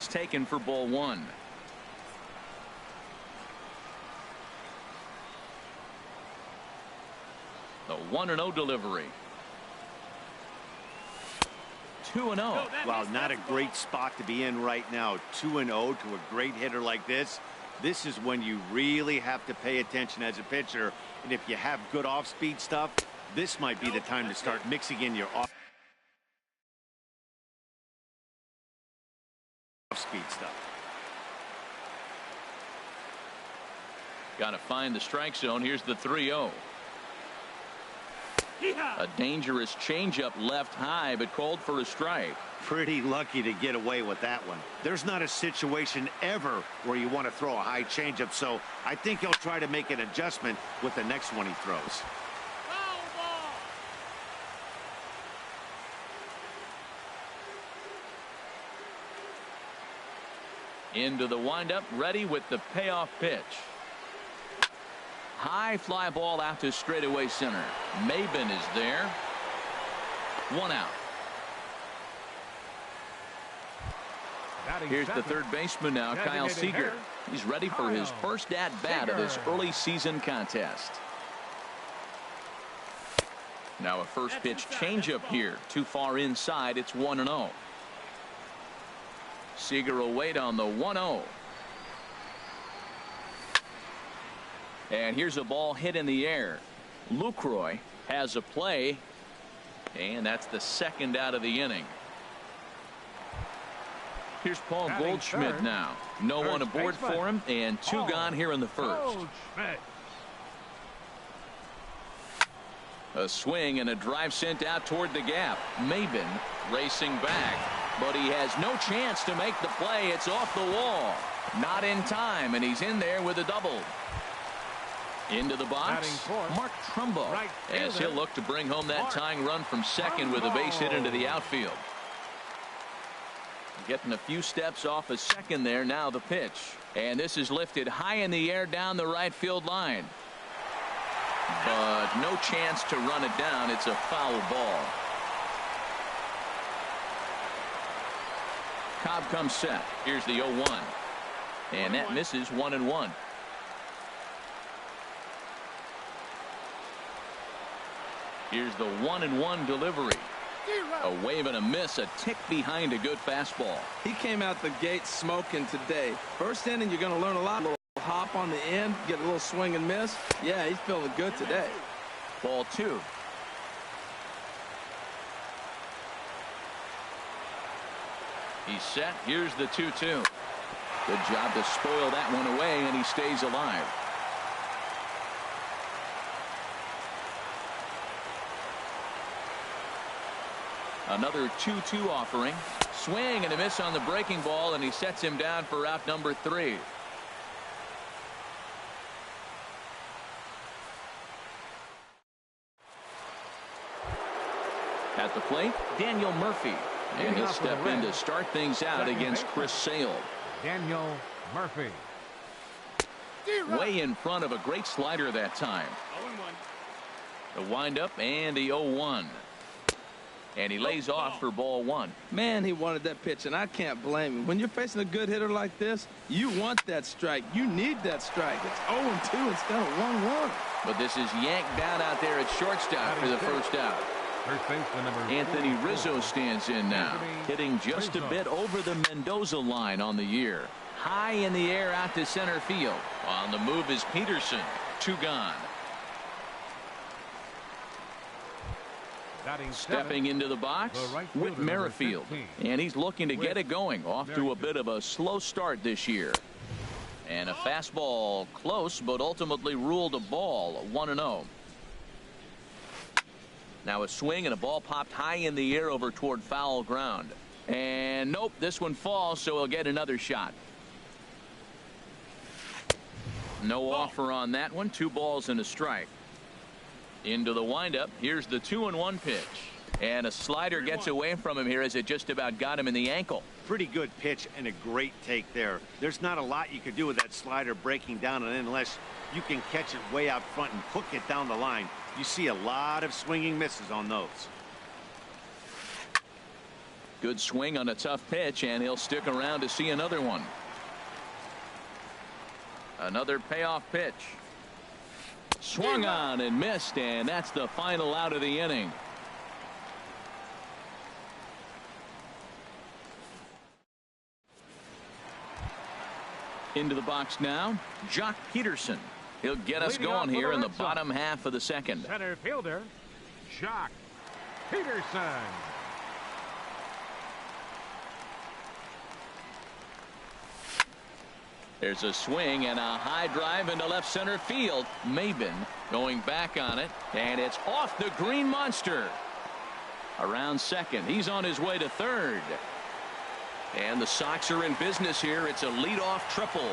taken for ball one. The 1-0 delivery. 2-0. Wow, not a great spot to be in right now. 2-0 to a great hitter like this. This is when you really have to pay attention as a pitcher. And if you have good off-speed stuff, this might be the time to start mixing in your off-speed stuff. Got to find the strike zone. Here's the 3-0. A dangerous changeup left high, but called for a strike. Pretty lucky to get away with that one. There's not a situation ever where you want to throw a high changeup, so I think he'll try to make an adjustment with the next one he throws. Into the windup, ready with the payoff pitch. High fly ball out to straightaway center. Maben is there. 1 out. Here's the third baseman now, Kyle Seager. He's ready for his first at-bat of this early season contest. Now a first pitch changeup here. Too far inside. It's 1-0. Seager will wait on the 1-0. And here's a ball hit in the air. Lucroy has a play, and that's the second out of the inning. Here's Paul Goldschmidt now. No one aboard for him, and 2 gone here in the first. A swing and a drive sent out toward the gap. Maben racing back, but he has no chance to make the play. It's off the wall. Not in time, and he's in there with a double. Into the box, Mark Trumbo, as he'll look to bring home that tying run from second with a base hit into the outfield. Getting a few steps off a second there. Now the pitch, and this is lifted high in the air down the right field line, but no chance to run it down. It's a foul ball. Cobb comes set. Here's the 0-1, and that misses. 1-1. Here's the 1-1 delivery. A wave and a miss, a tick behind a good fastball. He came out the gate smoking today. First inning, you're going to learn a lot. A little hop on the end, get a little swing and miss. Yeah, he's feeling good today. Ball 2. He's set. Here's the 2-2. Good job to spoil that one away, and he stays alive. Another 2-2 offering. Swing and a miss on the breaking ball, and he sets him down for out number 3. At the plate, Daniel Murphy. And he'll step in to start things out against Chris Sale. Daniel Murphy. Way in front of a great slider that time. The windup and the 0-1. And he lays off for ball 1. Man, he wanted that pitch, and I can't blame him. When you're facing a good hitter like this, you want that strike. You need that strike. It's 0-2 instead of 1-1. But this is yanked down out there at shortstop for the first out. Anthony Rizzo stands in now, hitting just a bit over the Mendoza line on the year. High in the air out to center field. On the move is Peterson. 2 gone. Stepping into the box, Whit Merrifield, and he's looking to get it going. Off to a bit of a slow start this year. And a fastball close, but ultimately ruled a ball. 1-0. Now a swing and a ball popped high in the air over toward foul ground. And nope, this one falls, so he'll get another shot. No offer on that one. 2 balls and a strike. Into the windup. Here's the 2-1 pitch. And a slider gets away from him here as it just about got him in the ankle. Pretty good pitch and a great take there. There's not a lot you could do with that slider breaking down, and unless you can catch it way out front and hook it down the line, you see a lot of swinging misses on those. Good swing on a tough pitch, and he'll stick around to see another one. Another payoff pitch. Swung on and missed, and that's the final out of the inning. Into the box now, Jock Peterson. He'll get us going here in the bottom half of the second. Center fielder, Jock Peterson. There's a swing and a high drive into left center field. Maben going back on it, and it's off the green monster. Around second, he's on his way to third. And the Sox are in business here. It's a leadoff triple.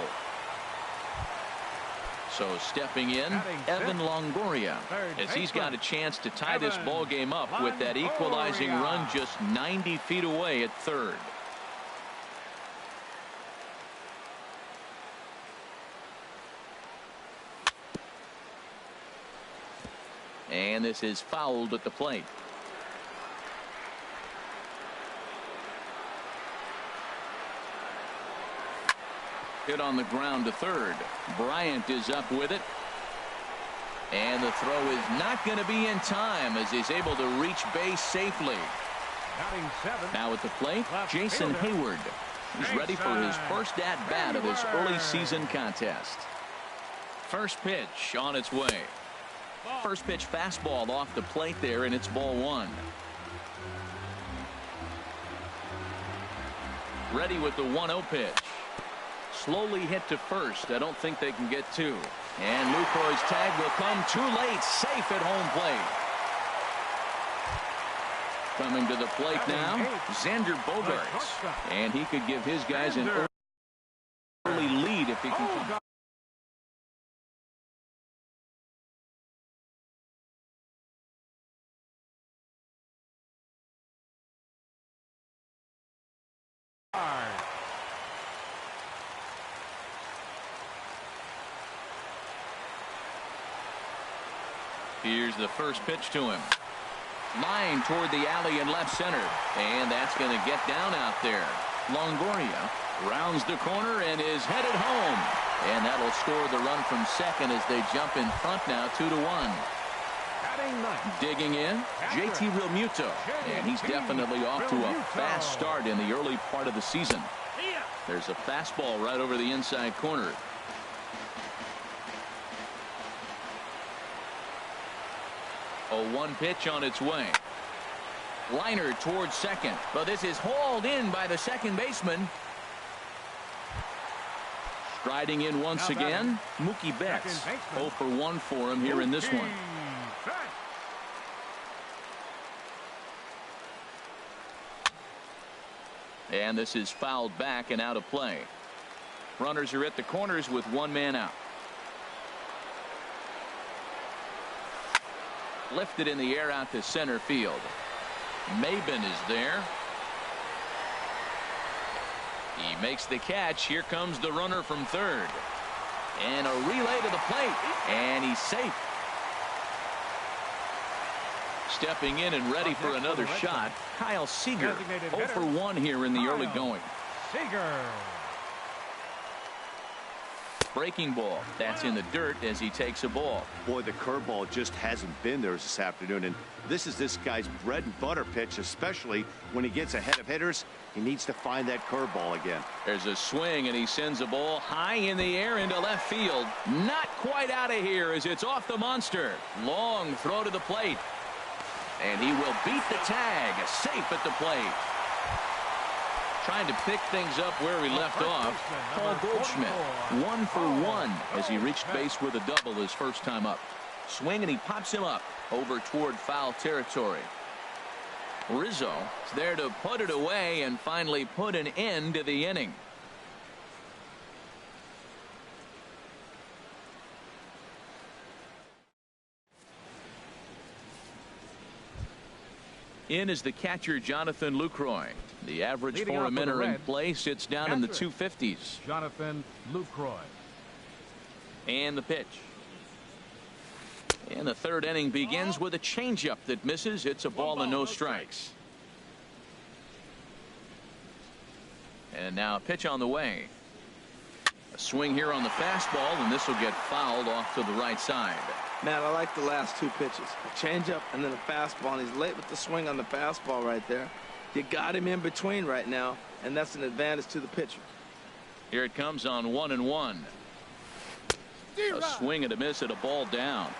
So stepping in, Evan Longoria, as he's got a chance to tie this ball game up with that equalizing run just 90 feet away at third. And this is fouled at the plate. Hit on the ground to third. Bryant is up with it. And the throw is not going to be in time as he's able to reach base safely. Now at the plate, Jason Hayward. He's ready for his first at-bat of this early season contest. First pitch on its way. First pitch fastball off the plate there, and it's ball one. Ready with the 1-0 pitch. Slowly hit to first. I don't think they can get two. And Lucroy's tag will come too late. Safe at home plate. Coming to the plate now, Xander Bogaerts. And he could give his guys an early lead if he can come. Here's the first pitch to him. Line toward the alley in left center. And that's going to get down out there. Longoria rounds the corner and is headed home. And that'll score the run from second as they jump in front now 2-1. Digging in, JT Realmuto. And he's definitely off to a fast start in the early part of the season. There's a fastball right over the inside corner. A 1 pitch on its way. Liner towards second, but this is hauled in by the second baseman. Striding in once again, Mookie Betts. 0 for 1 for him here in this one. And this is fouled back and out of play. Runners are at the corners with one man out. Lifted in the air out to center field. Maben is there. He makes the catch. Here comes the runner from third. And a relay to the plate. And he's safe. Stepping in and ready for another shot, Kyle Seager. 0 for 1 here in the early going. Seager. Breaking ball. That's in the dirt as he takes a ball. Boy, the curveball just hasn't been there this afternoon, and this is this guy's bread and butter pitch, especially when he gets ahead of hitters. He needs to find that curveball again. There's a swing, and he sends a ball high in the air into left field. Not quite out of here as it's off the monster. Long throw to the plate. And he will beat the tag. Safe at the plate. Trying to pick things up where he left off. Paul Goldschmidt, 1 for 1 as he reached base with a double his first time up. Swing, and he pops him up over toward foul territory. Rizzo is there to put it away and finally put an end to the inning. In is the catcher, Jonathan Lucroy. The average for a minute in play sits down in the 250s. Jonathan Lucroy. And the pitch. And the third inning begins with a changeup that misses. It's a ball and no strikes. And now a pitch on the way. A swing here on the fastball, and this will get fouled off to the right side. Man, I like the last two pitches. A changeup and then a fastball, and he's late with the swing on the fastball right there. You got him in between right now, and that's an advantage to the pitcher. Here it comes on 1-1. A swing and a miss at a ball down.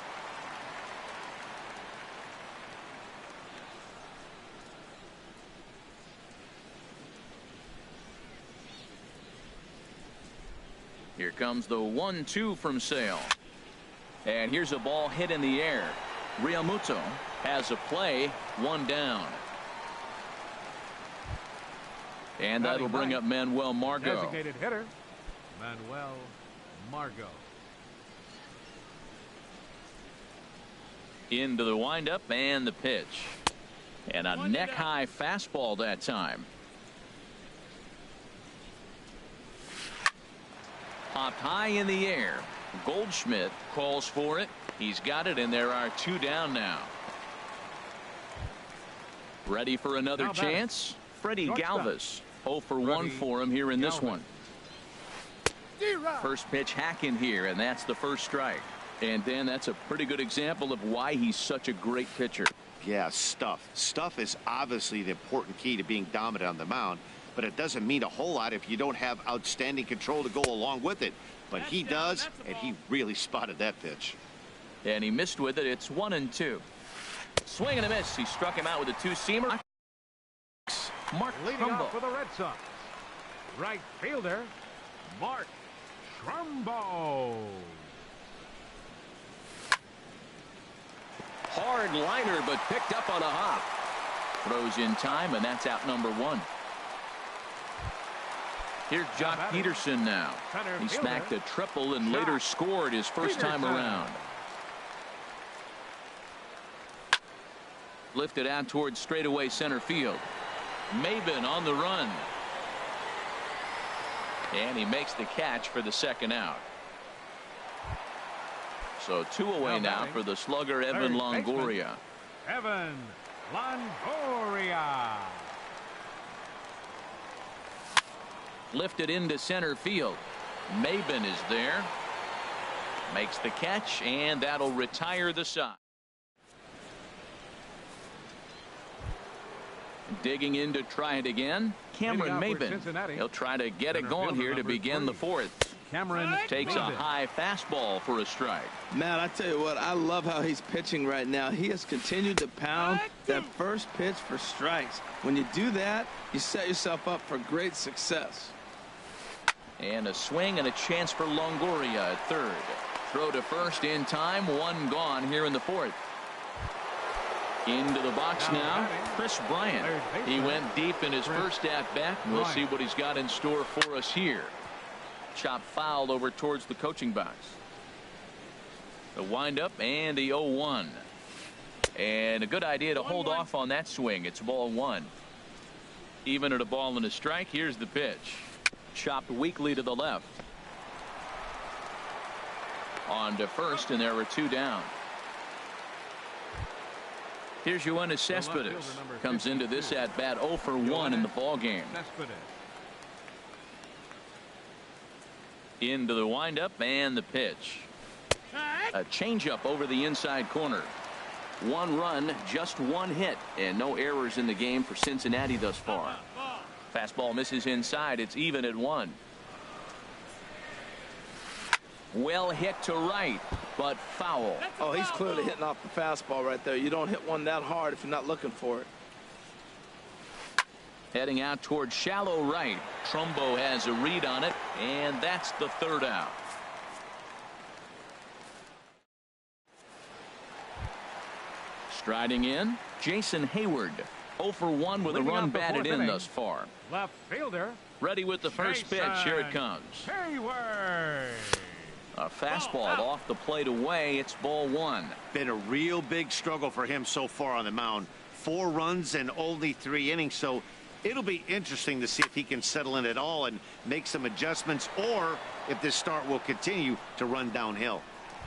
Here comes the 1-2 from Sale. And here's a ball hit in the air. Realmuto has a play, one down. And that'll bring up Manuel Margot. Designated hitter, Manuel Margot. Into the windup and the pitch. And a neck-high fastball that time. Popped high in the air. Goldschmidt calls for it. He's got it, and there are two down now. Ready for another chance? Freddie Galvis. 0 for 1 for him here in this one. First pitch hack in here, and that's the first strike. And Dan, that's a pretty good example of why he's such a great pitcher. Yeah, stuff. Stuff is obviously the important key to being dominant on the mound, but it doesn't mean a whole lot if you don't have outstanding control to go along with it. But he does, and he really spotted that pitch. And he missed with it. It's 1-2. Swing and a miss. He struck him out with a two-seamer. Mark Leading off for the Red Sox, right fielder, Mark Trumbo. Hard liner, but picked up on a hop. Throws in time, and that's out number 1. Here's Jock Peterson now. He smacked a triple and later scored his first time around. Lifted out towards straightaway center field. Maben on the run. And he makes the catch for the second out. So 2 away now for the slugger Evan Longoria. Evan Longoria. Lifted into center field. Maben is there. Makes the catch, and that'll retire the side. Digging in to try it again, Cameron Maben. He'll try to get it going here to begin the 4th. Cameron takes a high fastball for a strike. Man, I tell you what, I love how he's pitching right now. He has continued to pound that first pitch for strikes. When you do that, you set yourself up for great success. And a swing and a chance for Longoria at third. Throw to first in time, 1 gone here in the 4th. Into the box now, Chris Bryant. He went deep in his first at-bat, and we'll see what he's got in store for us here. Chop fouled over towards the coaching box. The windup and the 0-1. And a good idea to hold off on that swing. It's ball 1. Even at a ball and a strike, here's the pitch. Chopped weakly to the left. On to first, and there were 2 down. Here's Yoenis Cespedes. Comes into this at-bat 0 for 1 in the ball game. Into the windup and the pitch. A changeup over the inside corner. 1 run, just 1 hit, and no errors in the game for Cincinnati thus far. Fastball misses inside. It's even at 1. Well hit to right, but foul. Oh, he's clearly hitting off the fastball right there. You don't hit one that hard if you're not looking for it. Heading out towards shallow right. Trumbo has a read on it, and that's the 3rd out. Striding in, Jason Hayward. 0 for 1 with a run batted in thus far. Left fielder. Ready with the first pitch. Here it comes. Hayward. A fastball off the plate away. It's ball 1. Been a real big struggle for him so far on the mound. 4 runs and only 3 innings, so it'll be interesting to see if he can settle in at all and make some adjustments, or if this start will continue to run downhill.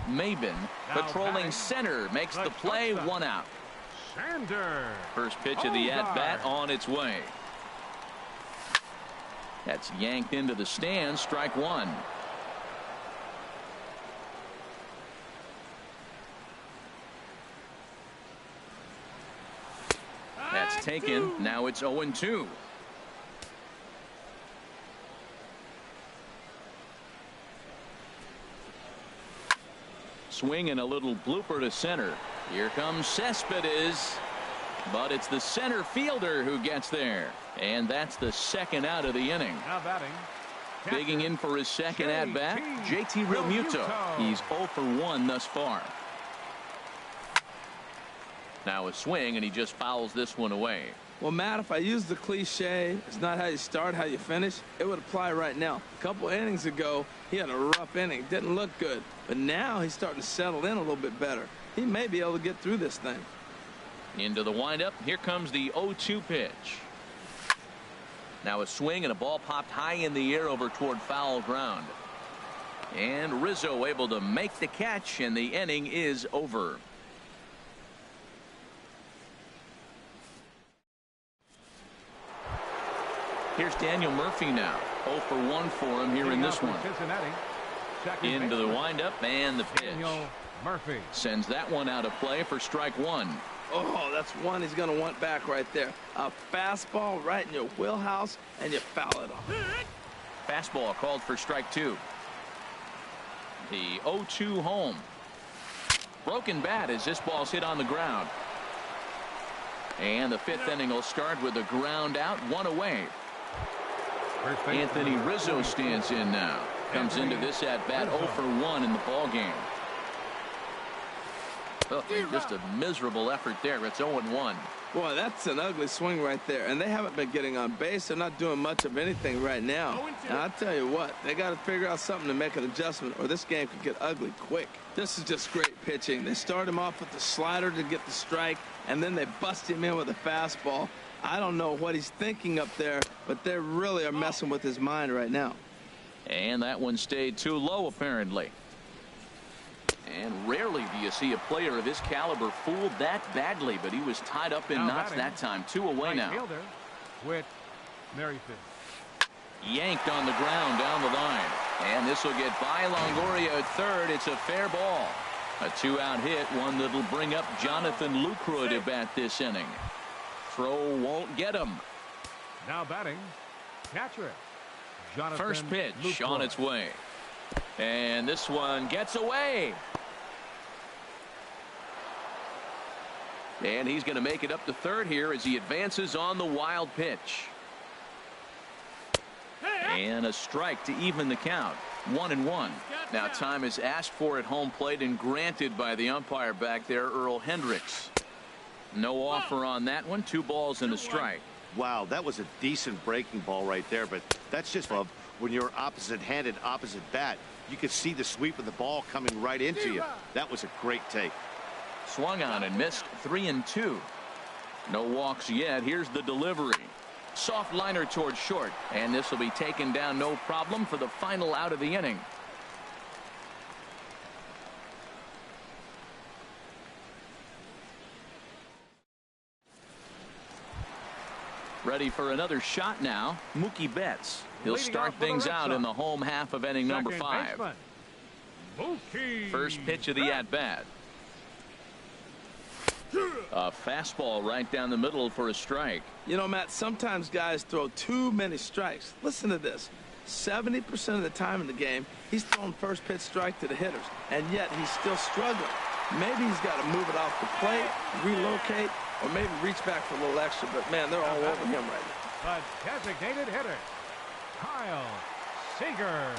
Maben patrolling center makes the play. 1 out. Sander. First pitch of the at-bat on its way. That's yanked into the stands. Strike one. That's taken. Now it's 0-2. Swing and a little blooper to center. Here comes Cespedes, but it's the center fielder who gets there, and that's the second out of the inning. Now batting. Digging in for his second at bat, JT Realmuto. He's 0 for 1 thus far. Now a swing, and he just fouls this one away. Well, Matt, if I use the cliche, it's not how you start, how you finish, it would apply right now. A couple innings ago, he had a rough inning. Didn't look good. But now he's starting to settle in a little bit better. He may be able to get through this thing. Into the windup. Here comes the 0-2 pitch. Now a swing, and a ball popped high in the air over toward foul ground. And Rizzo able to make the catch, and the inning is over. Here's Daniel Murphy now. 0 for 1 for him here in this one. Into the windup, and the pitch. Daniel Murphy sends that one out of play for strike one. Oh, that's one he's going to want back right there. A fastball right in your wheelhouse, and you foul it off. Fastball called for strike two. The 0-2 home. Broken bat as this ball's hit on the ground. And the fifth inning will start with a ground out, one away. Anthony Rizzo stands in now. Comes into this at bat 0 for 1 in the ball game. Oh, just a miserable effort there. It's 0-1. Boy, that's an ugly swing right there. And they haven't been getting on base. They're not doing much of anything right now. And I'll tell you what, they got to figure out something to make an adjustment, or this game could get ugly quick. This is just great pitching. They start him off with the slider to get the strike, and then they bust him in with a fastball. I don't know what he's thinking up there, but they really are messing with his mind right now. And that one stayed too low, apparently. And rarely do you see a player of his caliber fooled that badly, but he was tied up in knots that time. 2 away now. With Merrifield. Yanked on the ground down the line. And this will get by Longoria at third. It's a fair ball. A 2-out hit, one that'll bring up Jonathan Lucroy to bat this inning. Throw won't get him. Now batting, catcher. Jonathan First pitch Lucroy. on its way. And this one gets away. And he's going to make it up to third here as he advances on the wild pitch. And a strike to even the count. 1-1. Now time is asked for at home plate and granted by the umpire back there, Earl Hendricks. No offer on that one. 2 balls and a strike. Wow, that was a decent breaking ball right there, but that's just when you're opposite-handed, opposite bat. You could see the sweep of the ball coming right into you. That was a great take. Swung on and missed. 3-2. No walks yet. Here's the delivery. Soft liner towards short, and this will be taken down no problem for the final out of the inning. Ready for another shot now. Mookie Betts. He'll start things out in the home half of inning number 5. First pitch of the at-bat. A fastball right down the middle for a strike. You know, Matt, sometimes guys throw too many strikes. Listen to this. 70% of the time in the game, he's throwing first pitch strike to the hitters, and yet he's still struggling. Maybe he's got to move it off the plate, relocate, or maybe reach back for a little extra, but man, they're all over him right now. The designated hitter, Kyle Seager.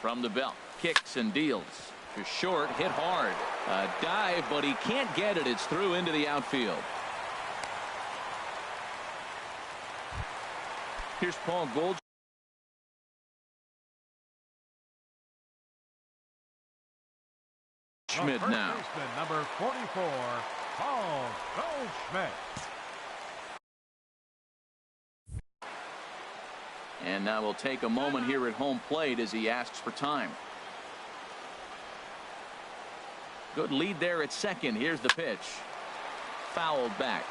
From the belt, kicks and deals. To short, hit hard. A dive, but he can't get it. It's through into the outfield. Here's Paul Goldschmidt. Now. Number 44, Paul Goldschmidt. And now we'll take a moment here at home plate as he asks for time. Good lead there at second. Here's the pitch. Fouled back.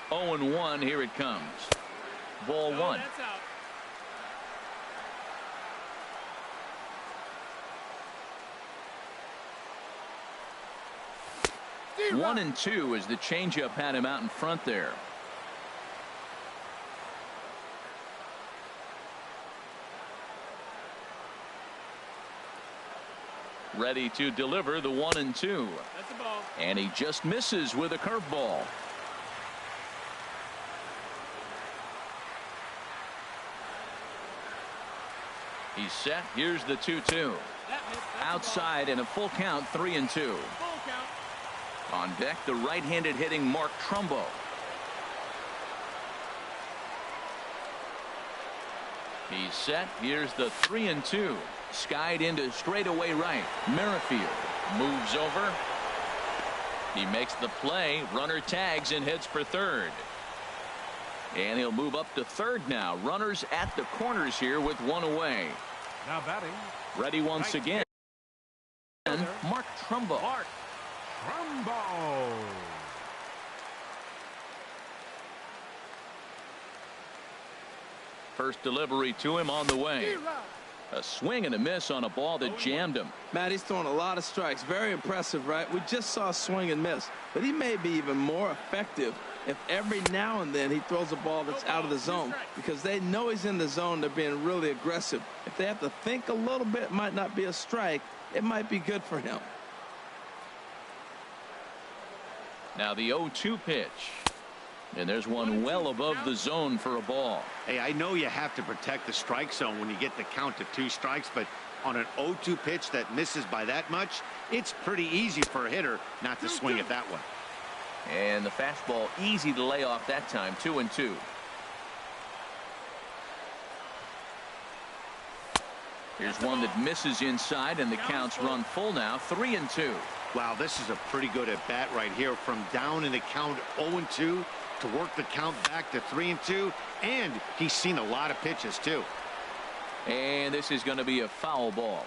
0-1. Here it comes. Ball one. That's out. 1-2 as the changeup had him out in front there. Ready to deliver the 1-2. That's a ball. And he just misses with a curveball. He's set. Here's the 2-2. Outside and a full count, 3-2. Full count. On deck, the right-handed hitting Mark Trumbo. He's set. Here's the 3-2. Skied into straightaway right. Merrifield moves over. He makes the play. Runner tags and heads for third. And he'll move up to third now. Runners at the corners here with one away. Now batting. Ready once again. Mark Trumbo. Mark Trumbo. First delivery to him on the way. A swing and a miss on a ball that jammed him. Matt, he's throwing a lot of strikes. Very impressive, right? We just saw a swing and miss. But he may be even more effective if every now and then he throws a ball that's out of the zone, because they know he's in the zone. They're being really aggressive. If they have to think a little bit, it might not be a strike. It might be good for him. Now the 0-2 pitch. And there's one well above the zone for a ball. Hey, I know you have to protect the strike zone when you get the count to 2 strikes, but on an 0-2 pitch that misses by that much, it's pretty easy for a hitter not to swing at that one. And the fastball easy to lay off that time. 2-2. Here's one that misses inside, and the counts run full now. 3-2. Wow, this is a pretty good at bat right here, from down in the count 0-2 to work the count back to 3-2, and he's seen a lot of pitches too. And this is going to be a foul ball.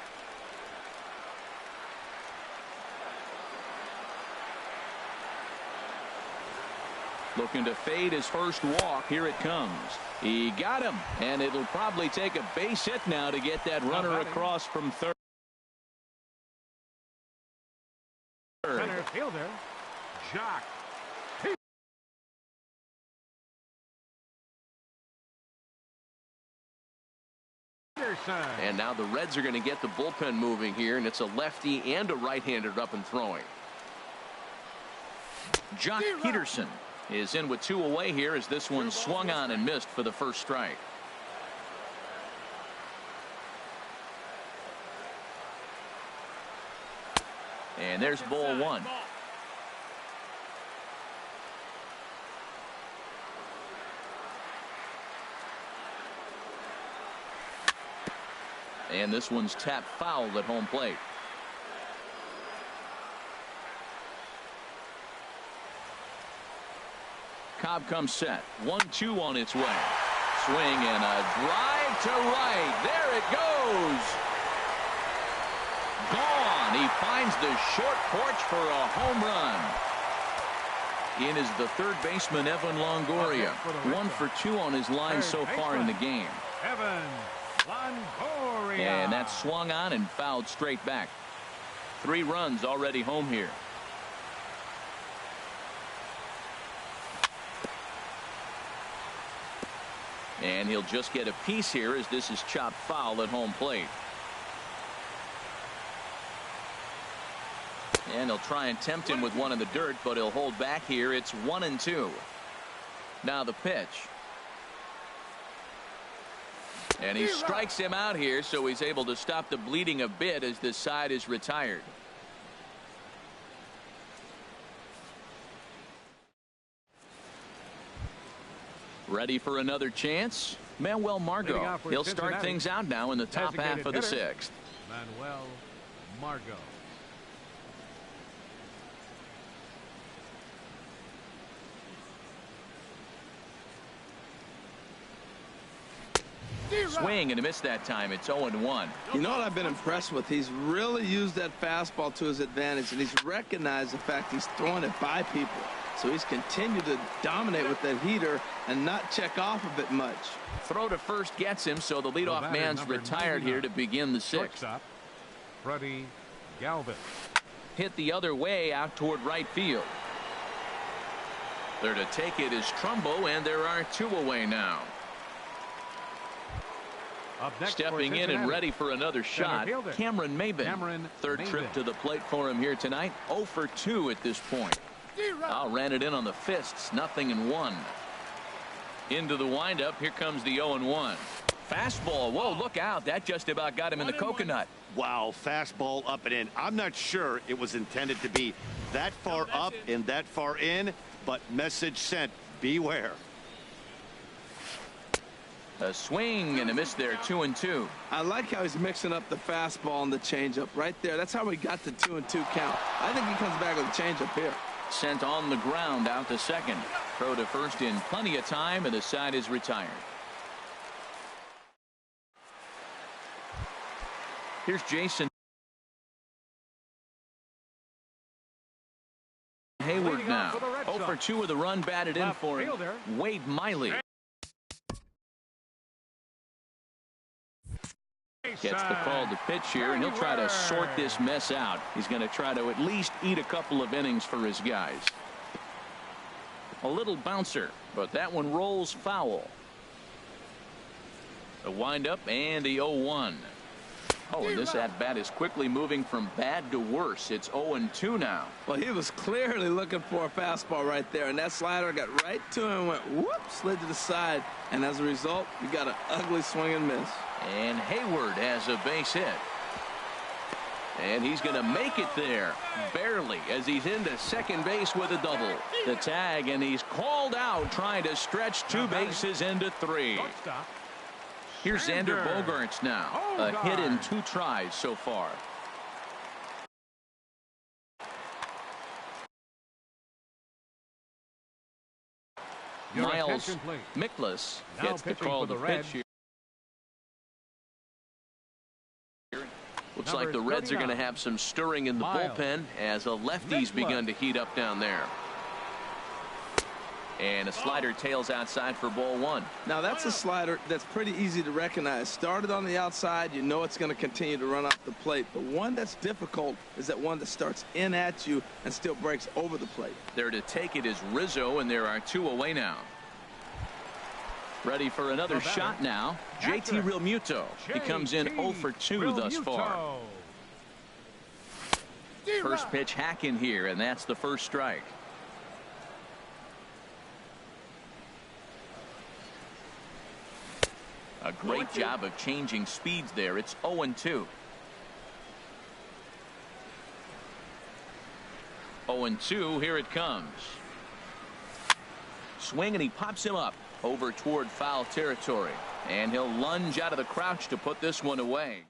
Looking to fade his first walk. Here it comes. He got him, and it'll probably take a base hit now to get that runner across from third. Center fielder, Jock. And now the Reds are going to get the bullpen moving here, and it's a lefty and a right-hander up and throwing. Jock Peterson is in with 2 away here as this one swung on and missed for the first strike. And there's ball one. And this one's tapped foul at home plate. Cobb comes set. 1-2 on its way. Swing and a drive to right. There it goes. Gone. He finds the short porch for a home run. In is the third baseman, Evan Longoria. 1 for 2 on his line so far in the game. Evan Longoria. And that swung on and fouled straight back. 3 runs already home here. And he'll just get a piece here as this is chopped foul at home plate. And he'll try and tempt him with one in the dirt, but he'll hold back here. It's 1-2. Now the pitch. And he strikes him out here, so he's able to stop the bleeding a bit as this side is retired. Ready for another chance? Manuel Margot. He'll start things out now in the top half of the 6th. Manuel Margot. Swing and a miss that time. It's 0-1. You know what I've been impressed with? He's really used that fastball to his advantage, and he's recognized the fact he's throwing it by people. So he's continued to dominate with that heater and not check off a bit much. Throw to first gets him, so the leadoff man's retired here to begin the sixth. Shortstop, Freddie Galvis. Hit the other way out toward right field. There to take it is Trumbo, and there are two away now. Up next Stepping in and ready for another shot, Cameron Maben. Third trip to the plate for him here tonight. 0 for 2 at this point. Ran it in on the fists, 0-1. Into the windup, here comes the 0-1. Fastball, whoa, look out, that just about got him in the coconut. Wow, fastball up and in. I'm not sure it was intended to be that far up and that far in, but message sent, beware. A swing and a miss there, 2-2. I like how he's mixing up the fastball and the changeup right there. That's how we got the 2-2 count. I think he comes back with a changeup here. Sent on the ground out to second. Throw to first in plenty of time, and the side is retired. Here's Jason Hayward now. 0 for 2 with a run batted in for him. Wade Miley. Gets the call to pitch here, and he'll try to sort this mess out. He's going to try to at least eat a couple of innings for his guys. A little bouncer, but that one rolls foul. The windup and the 0-1. Oh, and this at-bat is quickly moving from bad to worse. It's 0-2 now. Well, he was clearly looking for a fastball right there, and that slider got right to him and went whoop, slid to the side. And as a result, you got an ugly swing and miss. And Hayward has a base hit. And he's going to make it there, barely, as he's into second base with a double. The tag, and he's called out, trying to stretch two bases into three. Here's Xander Bogaerts now. A hit in 2 tries so far. Miles Mikolas gets the call to pitch here. Looks like the Reds are going to have some stirring in the bullpen as a lefty's begun to heat up down there. And a slider tails outside for ball 1. Now that's a slider that's pretty easy to recognize. Started on the outside, you know it's going to continue to run off the plate. The one that's difficult is that one that starts in at you and still breaks over the plate. There to take it is Rizzo, and there are 2 away now. Ready for another shot now. JT Realmuto. He comes in 0 for 2 thus far. First pitch hack in here, and that's the first strike. A great job of changing speeds there. It's 0-2. 0-2, here it comes. Swing, and he pops him up over toward foul territory. And he'll lunge out of the crouch to put this one away.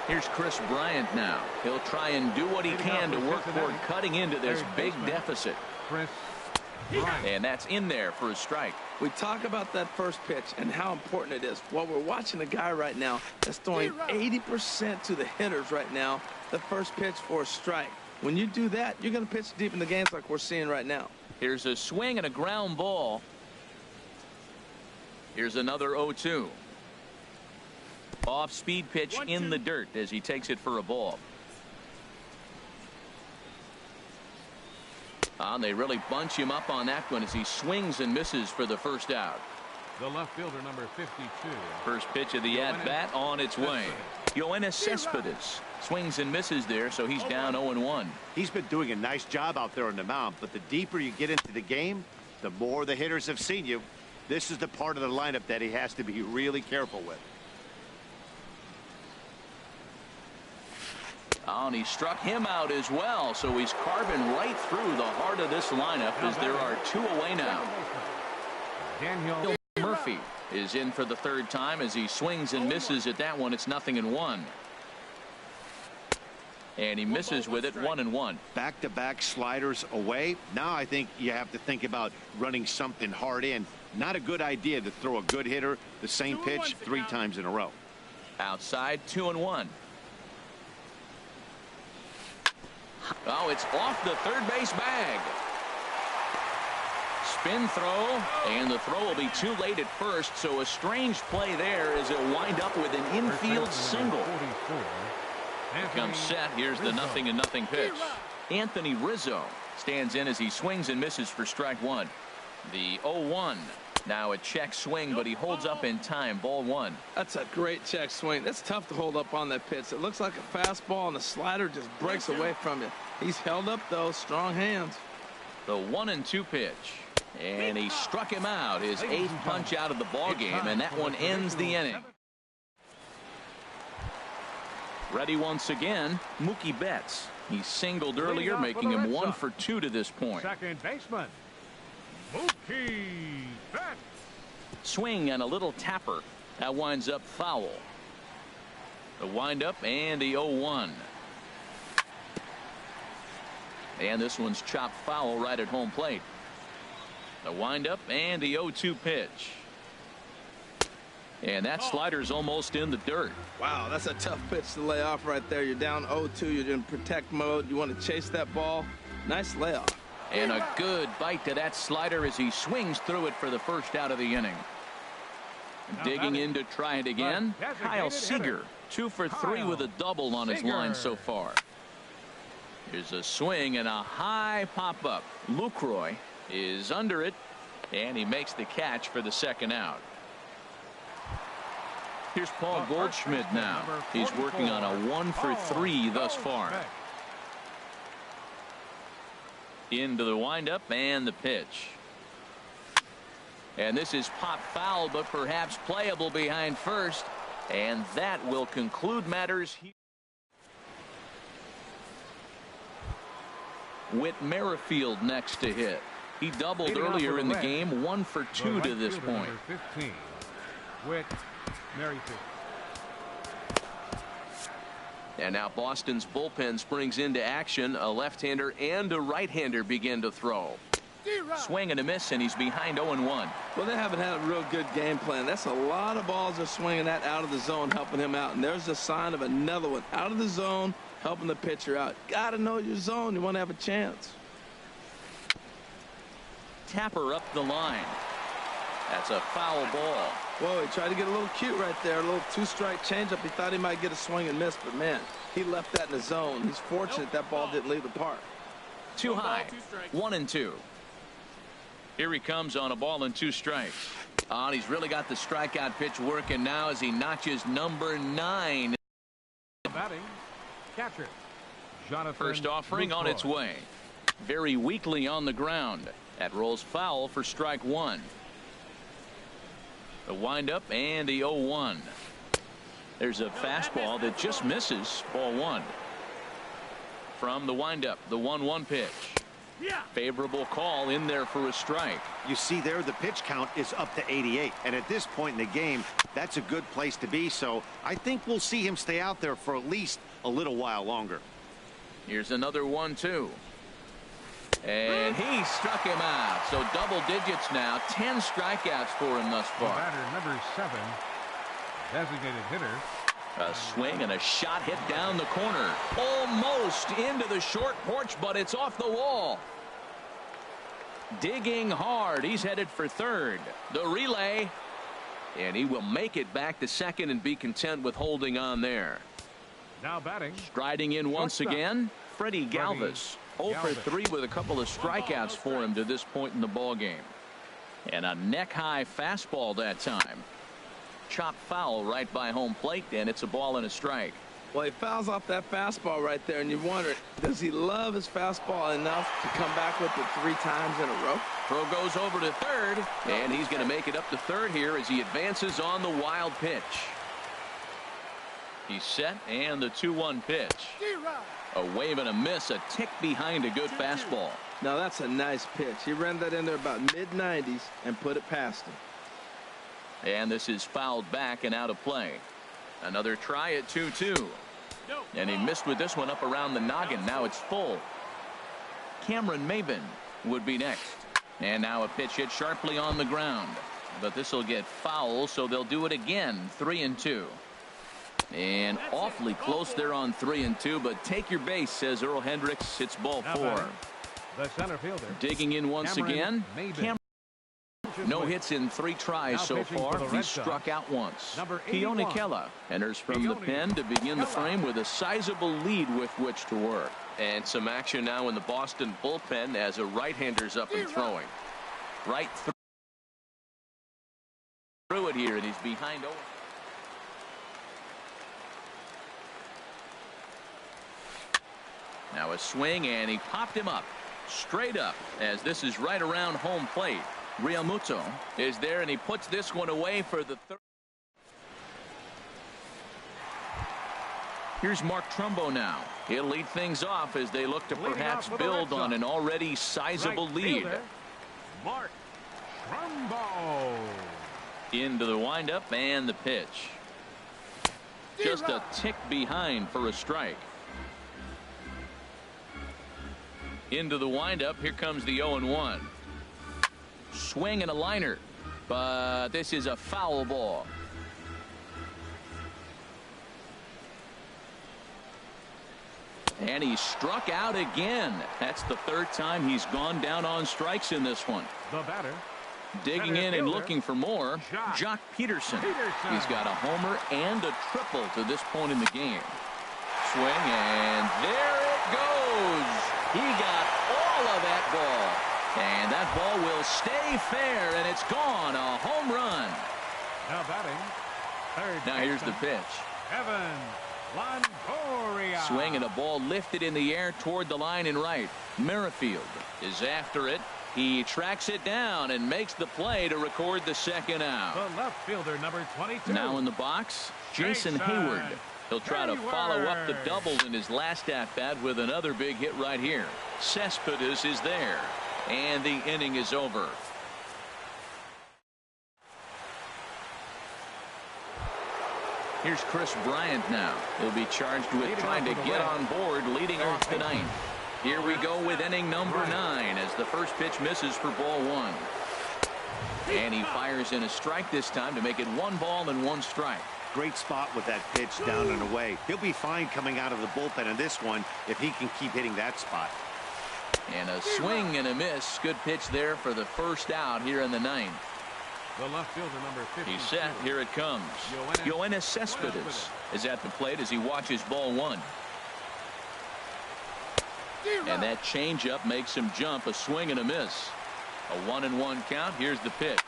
Here's Chris Bryant now. He'll try and do what he can to work toward cutting into this big deficit. And that's in there for a strike. We talk about that first pitch and how important it is. Well, we're watching a guy right now that's throwing 80% to the hitters right now. The first pitch for a strike. When you do that, you're going to pitch deep in the games like we're seeing right now. Here's a swing and a ground ball. Here's another 0-2. Off speed pitch in the dirt as he takes it for a ball. And they really bunch him up on that one as he swings and misses for the first out. The left fielder, number 52. First pitch of the at-bat on its way. Yoenis Cespedes swings and misses there, so he's down 0-1. He's been doing a nice job out there on the mound, but the deeper you get into the game, the more the hitters have seen you. This is the part of the lineup that he has to be really careful with. Oh, and he struck him out as well, so he's carving right through the heart of this lineup as there are 2 away now. Daniel Murphy is in for the third time as he swings and misses at that one. It's 0-1. And he misses with it, 1-1. Back-to-back sliders away. Now I think you have to think about running something hard in. Not a good idea to throw a good hitter the same pitch 3 times in a row. Outside, 2-1. Oh, it's off the third base bag. Spin throw, and the throw will be too late at first, so a strange play there as it'll wind up with an infield single. Here comes set. Here's the 0-0 pitch. Anthony Rizzo stands in as he swings and misses for strike one. The 0-1. Now a check swing, but he holds up in time. Ball one. That's a great check swing. That's tough to hold up on that pitch. It looks like a fastball, and the slider just breaks away from you. He's held up, though. Strong hands. The 1-2 pitch. And he struck him out. His 8th punch out of the ball game, and that one ends the inning. Ready once again, Mookie Betts. He singled earlier, making him 1 for 2 to this point. Second baseman, Mookie Betts. Swing and a little tapper. That winds up foul. The windup and the 0-1. And this one's chopped foul right at home plate. The windup and the 0-2 pitch. And that slider's almost in the dirt. Wow, that's a tough pitch to lay off right there. You're down 0-2. You're in protect mode. You want to chase that ball. Nice layoff. And a good bite to that slider as he swings through it for the first out of the inning. Digging in to try it again, Kyle Seager. 2 for 3 with a double on his line so far. Here's a swing and a high pop-up. Lucroy is under it, and he makes the catch for the second out. Here's Paul Goldschmidt now. He's working on a 1 for 3 thus far. Into the windup and the pitch. And this is pop foul, but perhaps playable behind first. And that will conclude matters. Whit Merrifield next to hit. He doubled earlier in the game, 1 for 2 to this point. 15, Whit Merrifield. And now Boston's bullpen springs into action. A left-hander and a right-hander begin to throw. Swing and a miss, and he's behind 0-1. Well, they haven't had a real good game plan. That's a lot of balls they're swinging that out of the zone, helping him out. And there's a sign of another one out of the zone, helping the pitcher out. Got to know your zone. You want to have a chance. Tapper up the line. That's a foul ball. Whoa, he tried to get a little cute right there. A little two-strike changeup. He thought he might get a swing and miss, but, man, he left that in the zone. He's fortunate that ball didn't leave the park. Too high. 1-2. Here he comes on a ball and 2 strikes. And he's really got the strikeout pitch working now as he notches number 9. Batting, catcher, Jonathan First offering on its way. Very weakly on the ground. That rolls foul for strike 1. The windup and the 0-1. There's a fastball that just misses. Ball 1. From the windup, the 1-1 pitch. Favorable call in there for a strike. You see there, the pitch count is up to 88. And at this point in the game, that's a good place to be. So I think we'll see him stay out there for at least a little while longer. Here's another 1-2. And he struck him out. So double digits now. 10 strikeouts for him thus far. Batter number 7, designated hitter. A swing and a shot hit down the corner. Almost into the short porch, but it's off the wall. Digging hard. He's headed for third. The relay. And he will make it back to second and be content with holding on there. Now batting. Striding in once again, Freddie Galvis. 0 for 3 with a couple of strikeouts for him to this point in the ball game. And a neck-high fastball that time. Chop foul right by home plate, and it's a ball and a strike. Well, he fouls off that fastball right there, and you wonder, does he love his fastball enough to come back with it 3 times in a row? Throw goes over to third, and he's going to make it up to third here as he advances on the wild pitch. He's set, and the 2-1 pitch. A wave and a miss, a tick behind a good fastball. Now that's a nice pitch. He ran that in there about mid-90s and put it past him. And this is fouled back and out of play. Another try at 2-2. And he missed with this one up around the noggin. Now it's full. Cameron Maben would be next. And now a pitch hit sharply on the ground. But this will get foul, so they'll do it again. 3-2. And awfully close there on 3-2, but take your base, says Earl Hendricks. It's ball 4. The center fielder. Digging in once again. No hits in 3 tries so far. He's struck out once. Keone Kela enters from the pen to begin the frame with a sizable lead with which to work. And some action now in the Boston bullpen as a right-hander's up and throwing. Right through it here, and he's behind over. Now a swing, and he popped him up. Straight up, as this is right around home plate. Realmuto is there, and he puts this one away for the third. Here's Mark Trumbo now. He'll lead things off as they look to perhaps build on an already sizable lead. Mark Trumbo. Into the windup and the pitch. Just a tick behind for a strike. Into the windup. Here comes the 0-1. Swing and a liner, but this is a foul ball. And he struck out again. That's the 3rd time he's gone down on strikes in this one. The batter. Digging in and looking for more, Jock Peterson. He's got a homer and a triple to this point in the game. Swing, and there it goes. He got all of that ball. And that ball will stay fair, and it's gone. A home run. Now batting. Third. Now here's the pitch. Evan Longoria. Swing and a ball lifted in the air toward the line and right. Merrifield is after it. He tracks it down and makes the play to record the 2nd out. The left fielder, number 22. Now in the box, Jason Hayward. He'll try to follow up the double in his last at-bat with another big hit right here. Cespedes is there. And the inning is over. Here's Chris Bryant now. He'll be charged with trying to get on board leading off the 9th. Here we go with inning number 9 as the first pitch misses for ball 1. And he fires in a strike this time to make it 1 ball and 1 strike. Great spot with that pitch down and away. He'll be fine coming out of the bullpen in this one if he can keep hitting that spot. And a swing and a miss. Good pitch there for the 1st out here in the 9th. The left fielder, number 50. He's set. Here it comes. Yoenis Cespedes is at the plate as he watches ball 1. And that changeup makes him jump. A swing and a miss. A 1-1 count. Here's the pitch.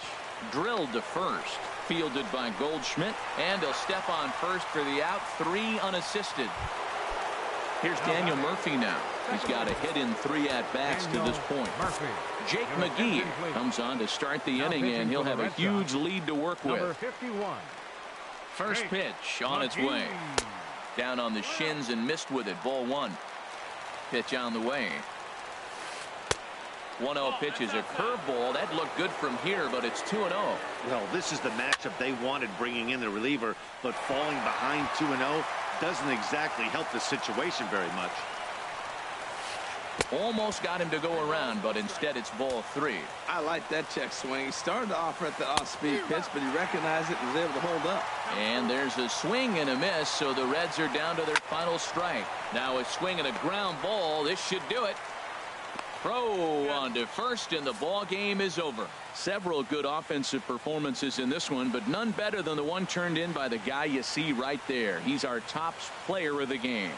Drilled to first. Fielded by Goldschmidt. And he'll step on first for the out. 3 unassisted. Here's Daniel Murphy now. He's got a hit in 3 at-bats to this point. Jake McGee comes on to start the inning, and he'll have a huge lead to work with. First pitch on its way. Down on the shins and missed with it. Ball 1. Pitch on the way. 1-0 pitch is a curveball. That looked good from here, but it's 2-0. Well, this is the matchup they wanted, bringing in the reliever, but falling behind 2-0 doesn't exactly help the situation very much. Almost got him to go around, but instead it's ball 3. I like that check swing. He started to offer at the off-speed pitch, but he recognized it and was able to hold up. And there's a swing and a miss, so the Reds are down to their final strike. Now a swing and a ground ball. This should do it. Throw on to first, and the ball game is over. Several good offensive performances in this one, but none better than the one turned in by the guy you see right there. He's our top player of the game.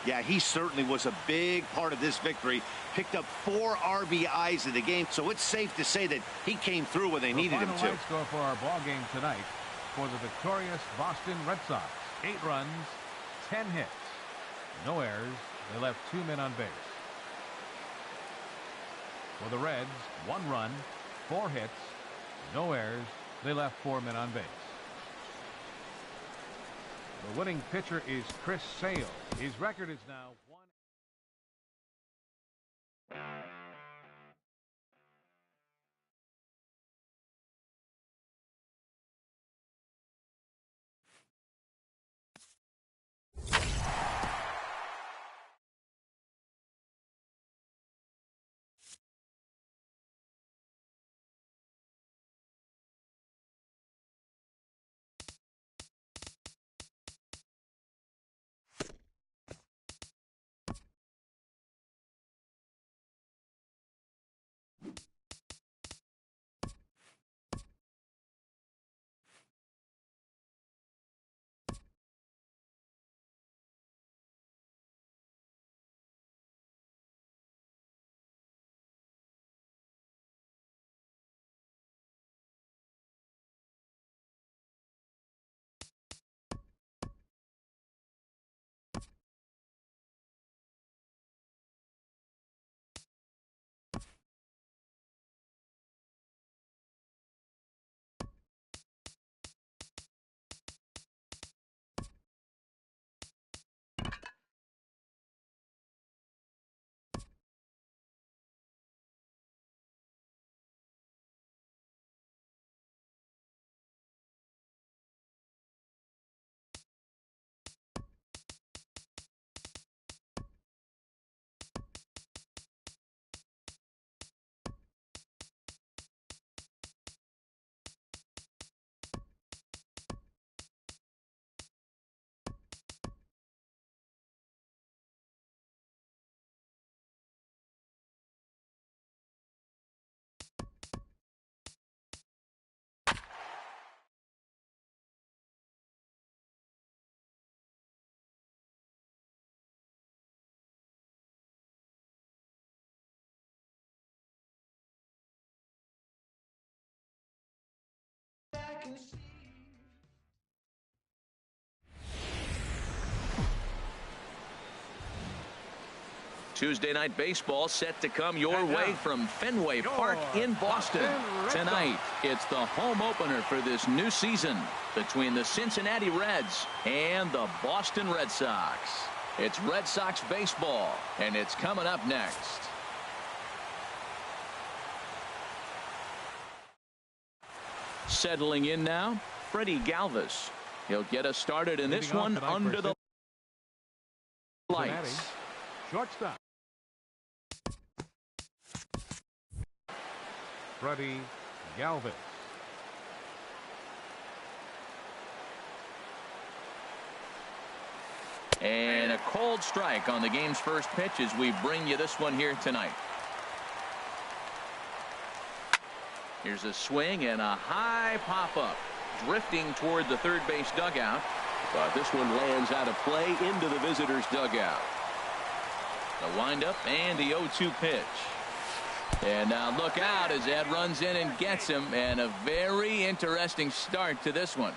Yeah, he certainly was a big part of this victory. Picked up 4 RBIs in the game, so it's safe to say that he came through when they needed him to. The final score for our ball game tonight for the victorious Boston Red Sox. 8 runs, 10 hits, no errors. They left 2 men on base. For the Reds, 1 run, 4 hits, no errors. They left 4 men on base. The winning pitcher is Chris Sale. His record is now 1. Tuesday night baseball set to come your way from Fenway Park in Boston. Tonight, it's the home opener for this new season between the Cincinnati Reds and the Boston Red Sox. It's Red Sox baseball, and it's coming up next. Settling in now, Freddie Galvis. He'll get us started in this one under the lights. Shortstop. Freddie Galvis. And a cold strike on the game's first pitch as we bring you this one here tonight. Here's a swing and a high pop-up, drifting toward the third base dugout. But this one lands out of play into the visitors' dugout. The windup and the 0-2 pitch. And now look out as that runs in and gets him, and a very interesting start to this one.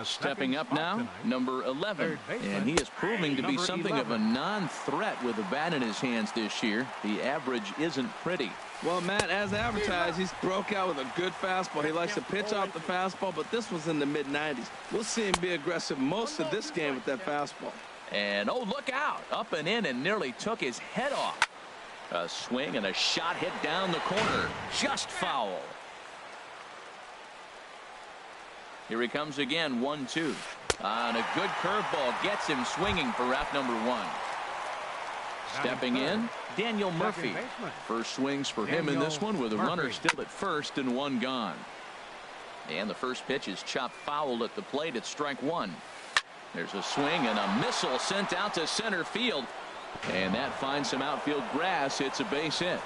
Stepping up now, tonight, number 11, and he is proving to be something 11. Of a non-threat with a bat in his hands this year. The average isn't pretty. Well, Matt, as advertised, he's broke out with a good fastball. He likes to pitch off the fastball, but this was in the mid-90s. We'll see him be aggressive most of this game with that fastball. And oh, look out, up and in, and nearly took his head off. A swing and a shot hit down the corner, just foul. Here he comes again, 1-2. And a good curveball gets him swinging for out number 1. Stepping in, Daniel Murphy. First swings for him in this one with a runner still at first and 1 gone. And the first pitch is chopped foul at the plate at strike 1. There's a swing and a missile sent out to center field. And that finds some outfield grass. It's a base hit.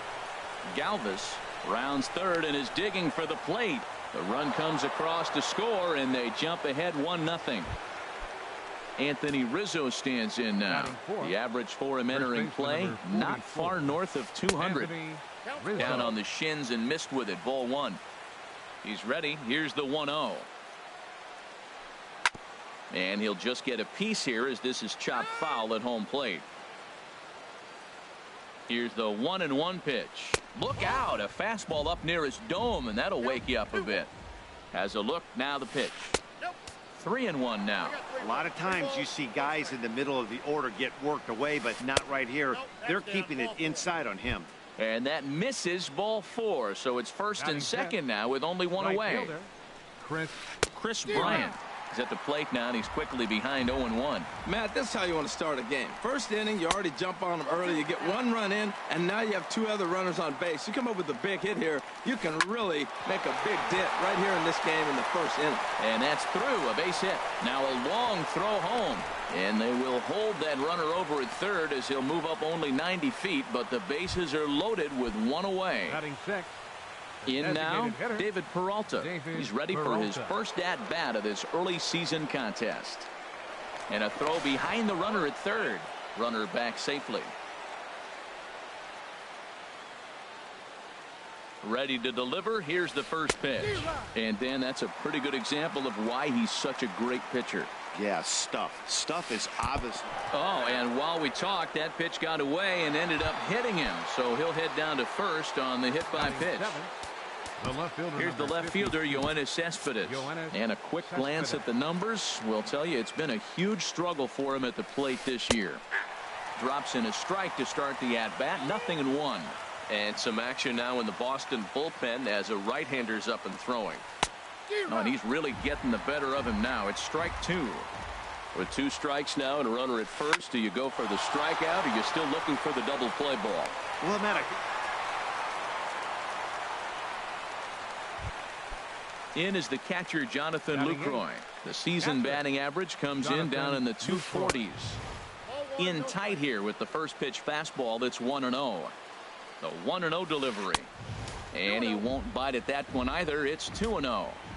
Galvis rounds third and is digging for the plate. The run comes across to score, and they jump ahead 1-0. Anthony Rizzo stands in now. The average for him entering play, not far north of 200. Down on the shins and missed with it. Ball 1. He's ready. Here's the 1-0. And he'll just get a piece here as this is chopped foul at home plate. Here's the 1-1 pitch. Look out, a fastball up near his dome, and that'll wake you up a bit. Has a look, now the pitch. 3-1 now. A lot of times you see guys in the middle of the order get worked away, but not right here. They're keeping it inside on him. And that misses, ball 4, so it's first and second now with only 1 away. Chris Bryant is at the plate now, and he's quickly behind 0-1. Matt, this is how you want to start a game. First inning, you already jump on them early. You get 1 run in, and now you have 2 other runners on base. You come up with a big hit here, you can really make a big dent right here in this game in the first inning. And that's through, a base hit. Now a long throw home. And they will hold that runner over at third as he'll move up only 90 feet, but the bases are loaded with 1 away. Batting 6. In now, David Peralta. He's ready for his first at-bat of this early season contest. And a throw behind the runner at third. Runner back safely. Ready to deliver. Here's the first pitch. And then that's a pretty good example of why he's such a great pitcher. Yeah, Stuff is obvious. Oh, and while we talked, that pitch got away and ended up hitting him. So he'll head down to first on the hit by pitch. Here's the left fielder, Yoenis Cespedes. And a quick glance at the numbers will tell you it's been a huge struggle for him at the plate this year. Drops in a strike to start the at-bat, 0-1. And some action now in the Boston bullpen as a right-hander's up and throwing. Oh, and he's really getting the better of him now. It's strike 2. With 2 strikes now and a runner at first, do you go for the strikeout or are you still looking for the double play ball? Well, Matt, in is the catcher, Jonathan Lucroy. The season batting average comes in down in the 240s. In tight here with the first pitch fastball that's 1-0. The 1-0 delivery. And he won't bite at that one either. It's 2-0.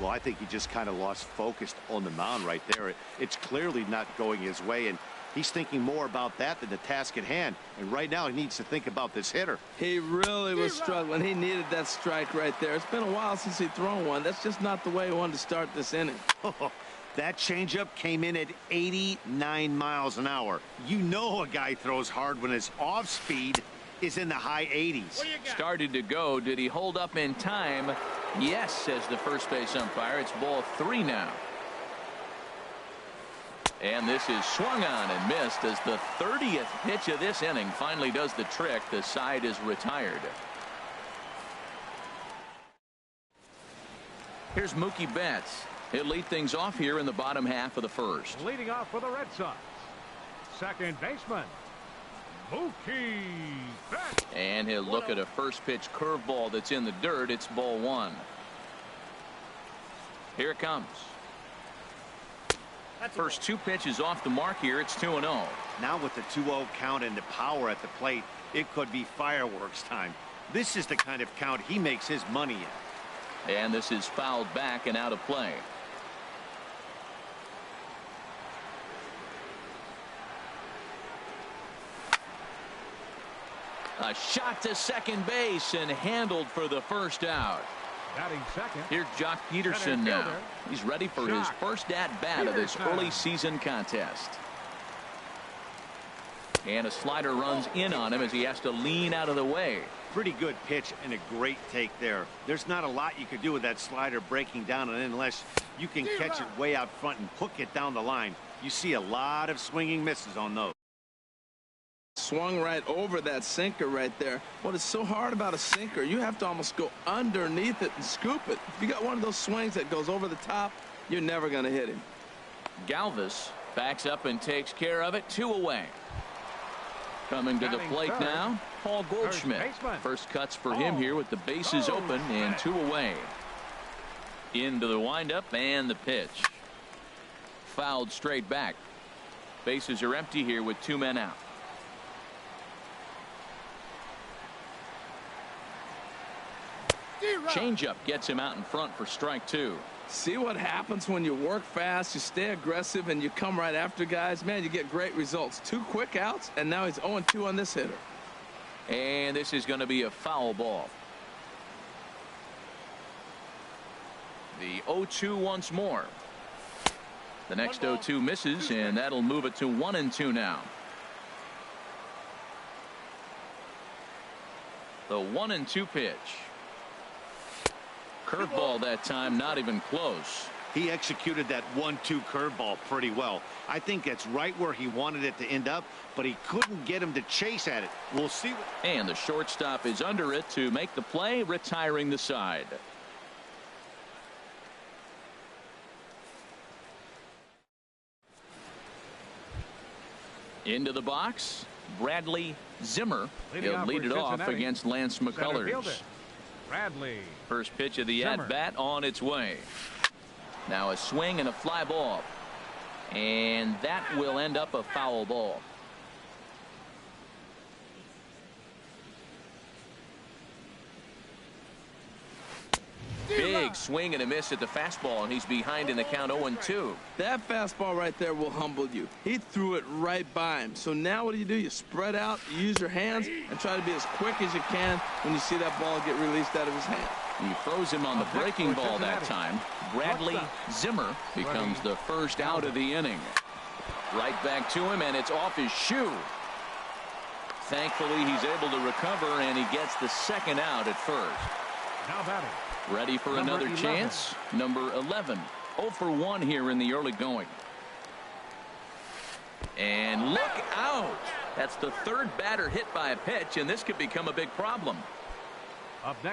Well, I think he just kind of lost focus on the mound right there. It's clearly not going his way, and He's thinking more about that than the task at hand. And right now, he needs to think about this hitter. He really was struggling. He needed that strike right there. It's been a while since he'd thrown one. That's just not the way he wanted to start this inning. That changeup came in at 89 miles an hour. You know a guy throws hard when his off speed is in the high 80s. Started to go. Did he hold up in time? Yes, says the first base umpire. It's ball 3 now. And this is swung on and missed as the 30th pitch of this inning finally does the trick. The side is retired. Here's Mookie Betts. He'll lead things off here in the bottom half of the first. Leading off for the Red Sox, second baseman, Mookie Betts. And he'll look at a first pitch curveball that's in the dirt. It's ball 1. Here it comes. First 2 pitches off the mark here. It's 2-0. Now with the 2-0 count and the power at the plate, it could be fireworks time. This is the kind of count he makes his money in. And this is fouled back and out of play. A shot to second base and handled for the first out. Batting second. Here's Jock Peterson now. He's ready for his first at-bat of this early season contest. And a slider runs in on him as he has to lean out of the way. Pretty good pitch and a great take there. There's not a lot you could do with that slider breaking down and unless you can catch it way out front and hook it down the line. You see a lot of swinging misses on those. Swung right over that sinker right there. What is so hard about a sinker, you have to almost go underneath it and scoop it. If you got one of those swings that goes over the top, you're never going to hit him. Galvis backs up and takes care of it. 2 away. Coming to the plate now, Paul Goldschmidt. First cuts for him here with the bases open and 2 away. Into the windup and the pitch. Fouled straight back. Bases are empty here with 2 men out. Changeup gets him out in front for strike 2. See what happens when you work fast, you stay aggressive, and you come right after guys. Man, you get great results. 2 quick outs, and now he's 0-2 on this hitter. And this is going to be a foul ball. The 0-2 once more. The next 0-2 misses, and that'll move it to 1-2 now. The 1-2 pitch. Curveball that time, not even close. He executed that 1-2 curveball pretty well. I think that's right where he wanted it to end up, but he couldn't get him to chase at it. We'll see. And the shortstop is under it to make the play, retiring the side. Into the box, Bradley Zimmer. He'll lead it off against Lance McCullers. Bradley. First pitch of the at-bat on its way. Now a swing and a fly ball. And that will end up a foul ball. Big swing and a miss at the fastball, and he's behind in the count 0-2. That fastball right there will humble you. He threw it right by him. So now what do? You spread out, you use your hands, and try to be as quick as you can when you see that ball get released out of his hand. He throws him on the breaking ball that time. Bradley Zimmer becomes the first out of the inning. Right back to him, and it's off his shoe. Thankfully, he's able to recover, and he gets the second out at first. Now batting. Ready for another chance. Number 11. 0 for 1 here in the early going. And look out. That's the 3rd batter hit by a pitch, and this could become a big problem.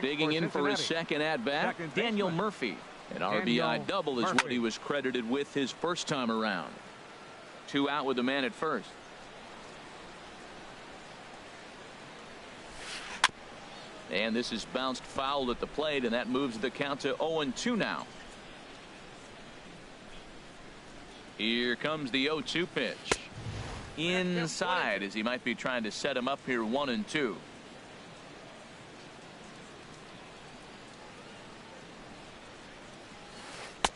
Digging in for his second at-bat, Daniel Murphy. An RBI double is what he was credited with his first time around. 2 out with the man at first. And this is bounced foul at the plate, and that moves the count to 0-2 now. Here comes the 0-2 pitch. Inside, as he might be trying to set him up here 1-2.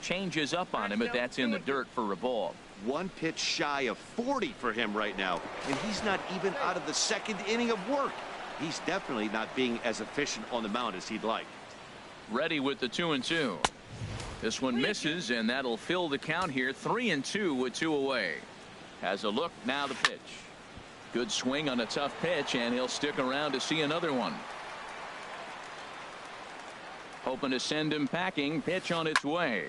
Changes up on him, but that's in the dirt for a ball. One pitch shy of 40 for him right now, and he's not even out of the second inning of work. He's definitely not being as efficient on the mound as he'd like. Ready with the 2-2. This one misses, and that'll fill the count here. 3-2 with 2 away. Has a look, now the pitch. Good swing on a tough pitch, and he'll stick around to see another one. Hoping to send him packing. Pitch on its way.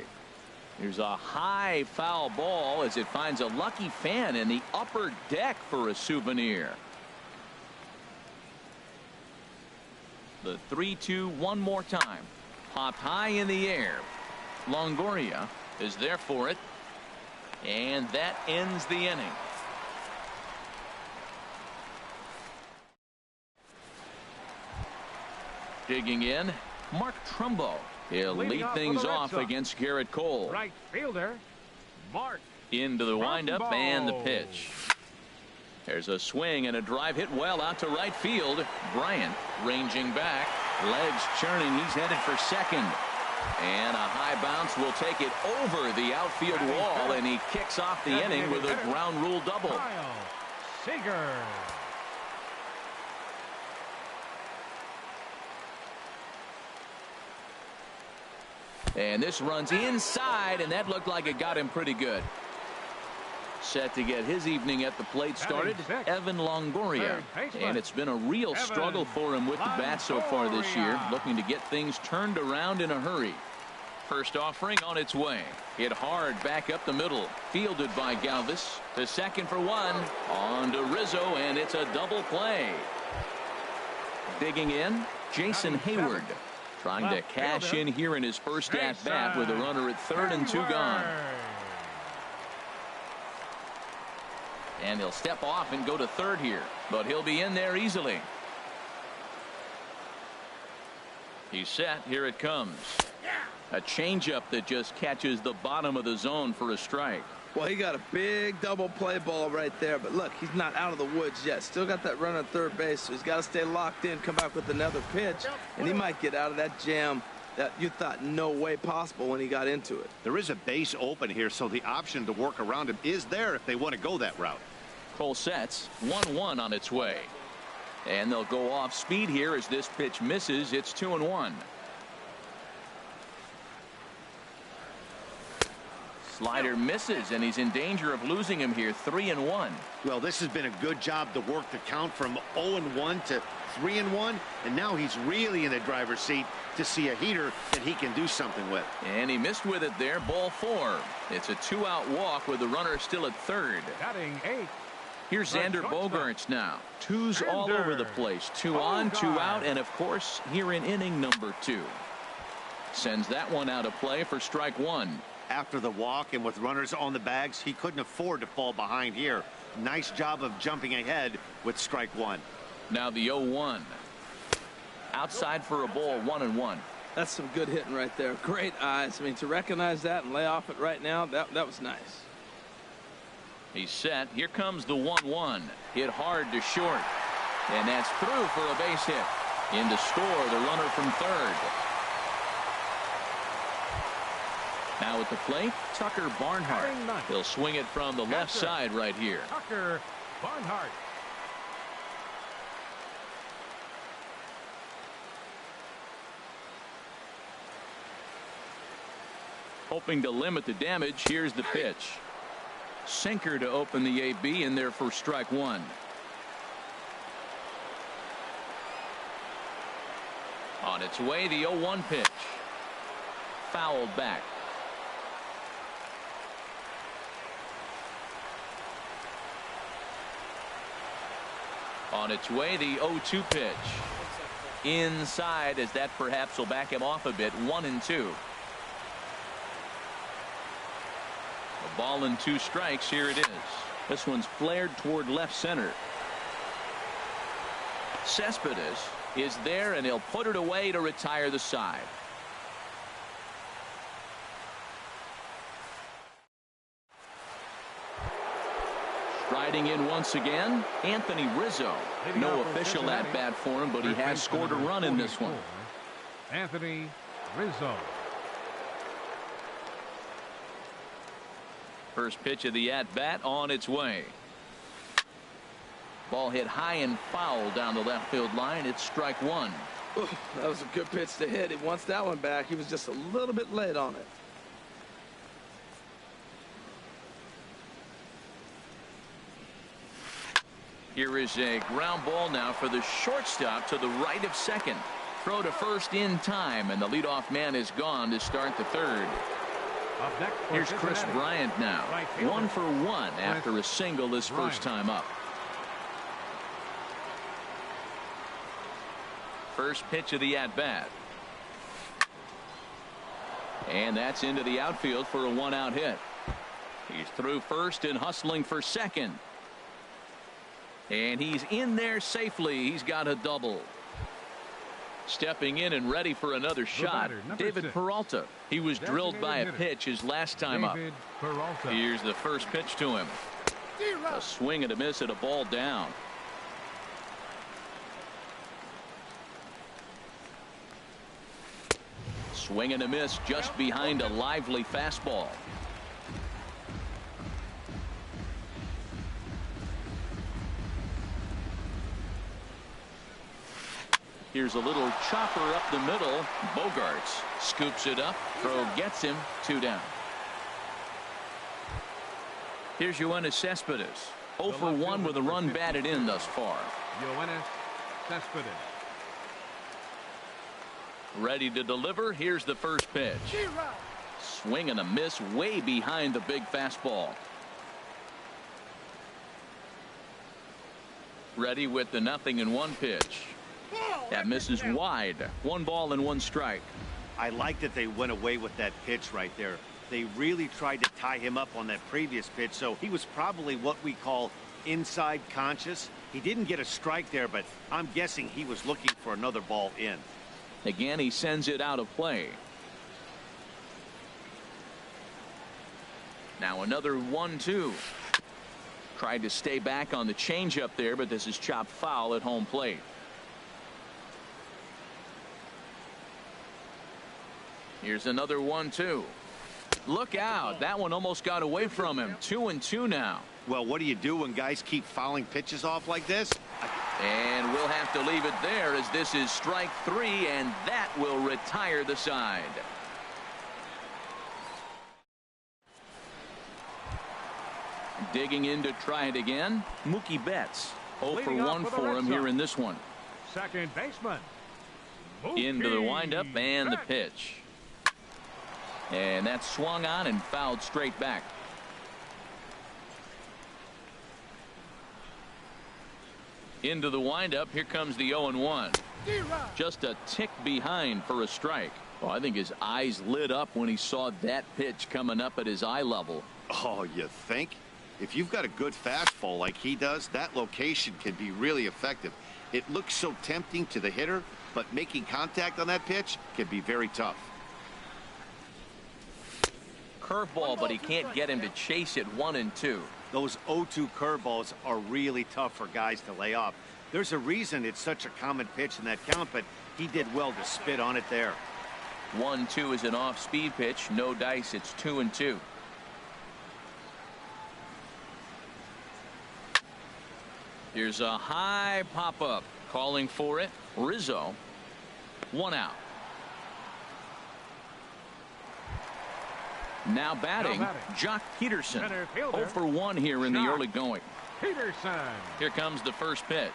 Here's a high foul ball as it finds a lucky fan in the upper deck for a souvenir. The 3-2 one more time. Popped high in the air. Longoria is there for it. And that ends the inning. Digging in, Mark Trumbo. He'll lead things off against Garrett Cole. Right fielder, Mark. Into the windup Trumbo. and the pitch. There's a swing and a drive hit well out to right field. Bryant ranging back. Legs churning. He's headed for second. And a high bounce will take it over the outfield wall, and he kicks off the inning with a ground rule double. Kyle Seager. And this runs inside, and that looked like it got him pretty good. Set to get his evening at the plate started, Evan Longoria. And it's been a real struggle for him with the bat so far this year, looking to get things turned around in a hurry. First offering on its way. Hit hard back up the middle. Fielded by Galvis. To second for one. On to Rizzo, and it's a double play. Digging in, Jason Hayward. Trying to cash in here in his first at-bat with a runner at third and 2 gone. And he'll step off and go to third here, but he'll be in there easily. He's set. Here it comes. A changeup that just catches the bottom of the zone for a strike. Well, he got a big double play ball right there, but look, he's not out of the woods yet. Still got that run at third base, so he's got to stay locked in, come back with another pitch, and he might get out of that jam that you thought no way possible when he got into it. There is a base open here, so the option to work around him is there if they want to go that route. Cole sets. 1-1 on its way. And they'll go off speed here as this pitch misses. It's 2-1. Slider misses, and he's in danger of losing him here. 3-1. Well, this has been a good job to work the count from 0-1 to 3-1, and now he's really in the driver's seat to see a heater that he can do something with. And he missed with it there. Ball 4. It's a 2-out walk with the runner still at third. Batting 8. Here's Xander Bogaerts now. 2's all over the place. 2 on, 2 out, and of course here in inning number 2. Sends that one out of play for strike 1. After the walk and with runners on the bags, he couldn't afford to fall behind here. Nice job of jumping ahead with strike 1. Now the 0-1. Outside for a ball, 1-1. That's some good hitting right there. Great eyes. I mean, to recognize that and lay off it right now, that was nice. He's set. Here comes the 1-1. Hit hard to short. And that's through for a base hit. In to score the runner from third. Now at the plate, Tucker Barnhart. He'll swing it from the left side right here. Tucker Barnhart. Hoping to limit the damage. Here's the pitch. Sinker to open the AB in there for strike 1. On its way, the 0-1 pitch. Fouled back. On its way, the 0-2 pitch. Inside, as that perhaps will back him off a bit. 1-2. A ball and 2 strikes. Here it is. This one's flared toward left center. Cespedes is there, and he'll put it away to retire the side. Striding in once again, Anthony Rizzo. No official at bat for him, but he has scored a run in this one. Anthony Rizzo. First pitch of the at-bat on its way. Ball hit high and foul down the left field line. It's strike one. Ooh, that was a good pitch to hit. He wants that one back. He was just a little bit late on it. Here is a ground ball now for the shortstop to the right of second. Throw to first in time, and the leadoff man is gone to start the third. Up next, Here's Chris Bryant now. 1 for 1 after a single his first time up. First pitch of the at-bat. And that's into the outfield for a one-out hit. He's through first and hustling for second. And he's in there safely. He's got a double. Stepping in and ready for another shot, David 6. Peralta. He was drilled by a pitch his last time up. Peralta. Here's the first pitch to him. A swing and a miss at a ball down. Swing and a miss just behind a lively fastball. Here's a little chopper up the middle. Bogarts scoops it up. Throw gets him. 2 down. Here's Yoenis Cespedes. 0 for 1 with a run batted in thus far. Yoenis Cespedes. Ready to deliver. Here's the first pitch. Swing and a miss way behind the big fastball. Ready with the 0-1 pitch. That misses wide. 1 ball and 1 strike. I like that they went away with that pitch right there. They really tried to tie him up on that previous pitch, so he was probably what we call inside conscious. He didn't get a strike there, but I'm guessing he was looking for another ball in. Again, he sends it out of play. Now another 1-2. Tried to stay back on the changeup there, but this is chopped foul at home plate. Here's another 1-2. Look out. That one almost got away from him. 2-2 now. Well, what do you do when guys keep fouling pitches off like this? And we'll have to leave it there as this is strike 3, and that will retire the side. Digging in to try it again. Mookie Betts. 0 for 1 for him here in this one. Second baseman. Into the windup and the pitch. And that's swung on and fouled straight back. Into the windup. Here comes the 0-1. Just a tick behind for a strike. Well, I think his eyes lit up when he saw that pitch coming up at his eye level. Oh, you think? If you've got a good fastball like he does, that location can be really effective. It looks so tempting to the hitter, but making contact on that pitch can be very tough. Curveball, but he can't get him to chase it. 1-2. Those 0-2 curveballs are really tough for guys to lay off. There's a reason it's such a common pitch in that count, but he did well to spit on it there. 1-2 is an off-speed pitch. No dice. It's 2-2. Here's a high pop-up. Calling for it. Rizzo. 1 out. Now batting, Jock Peterson. 0 for 1 here in the early going. Peterson. Here comes the first pitch.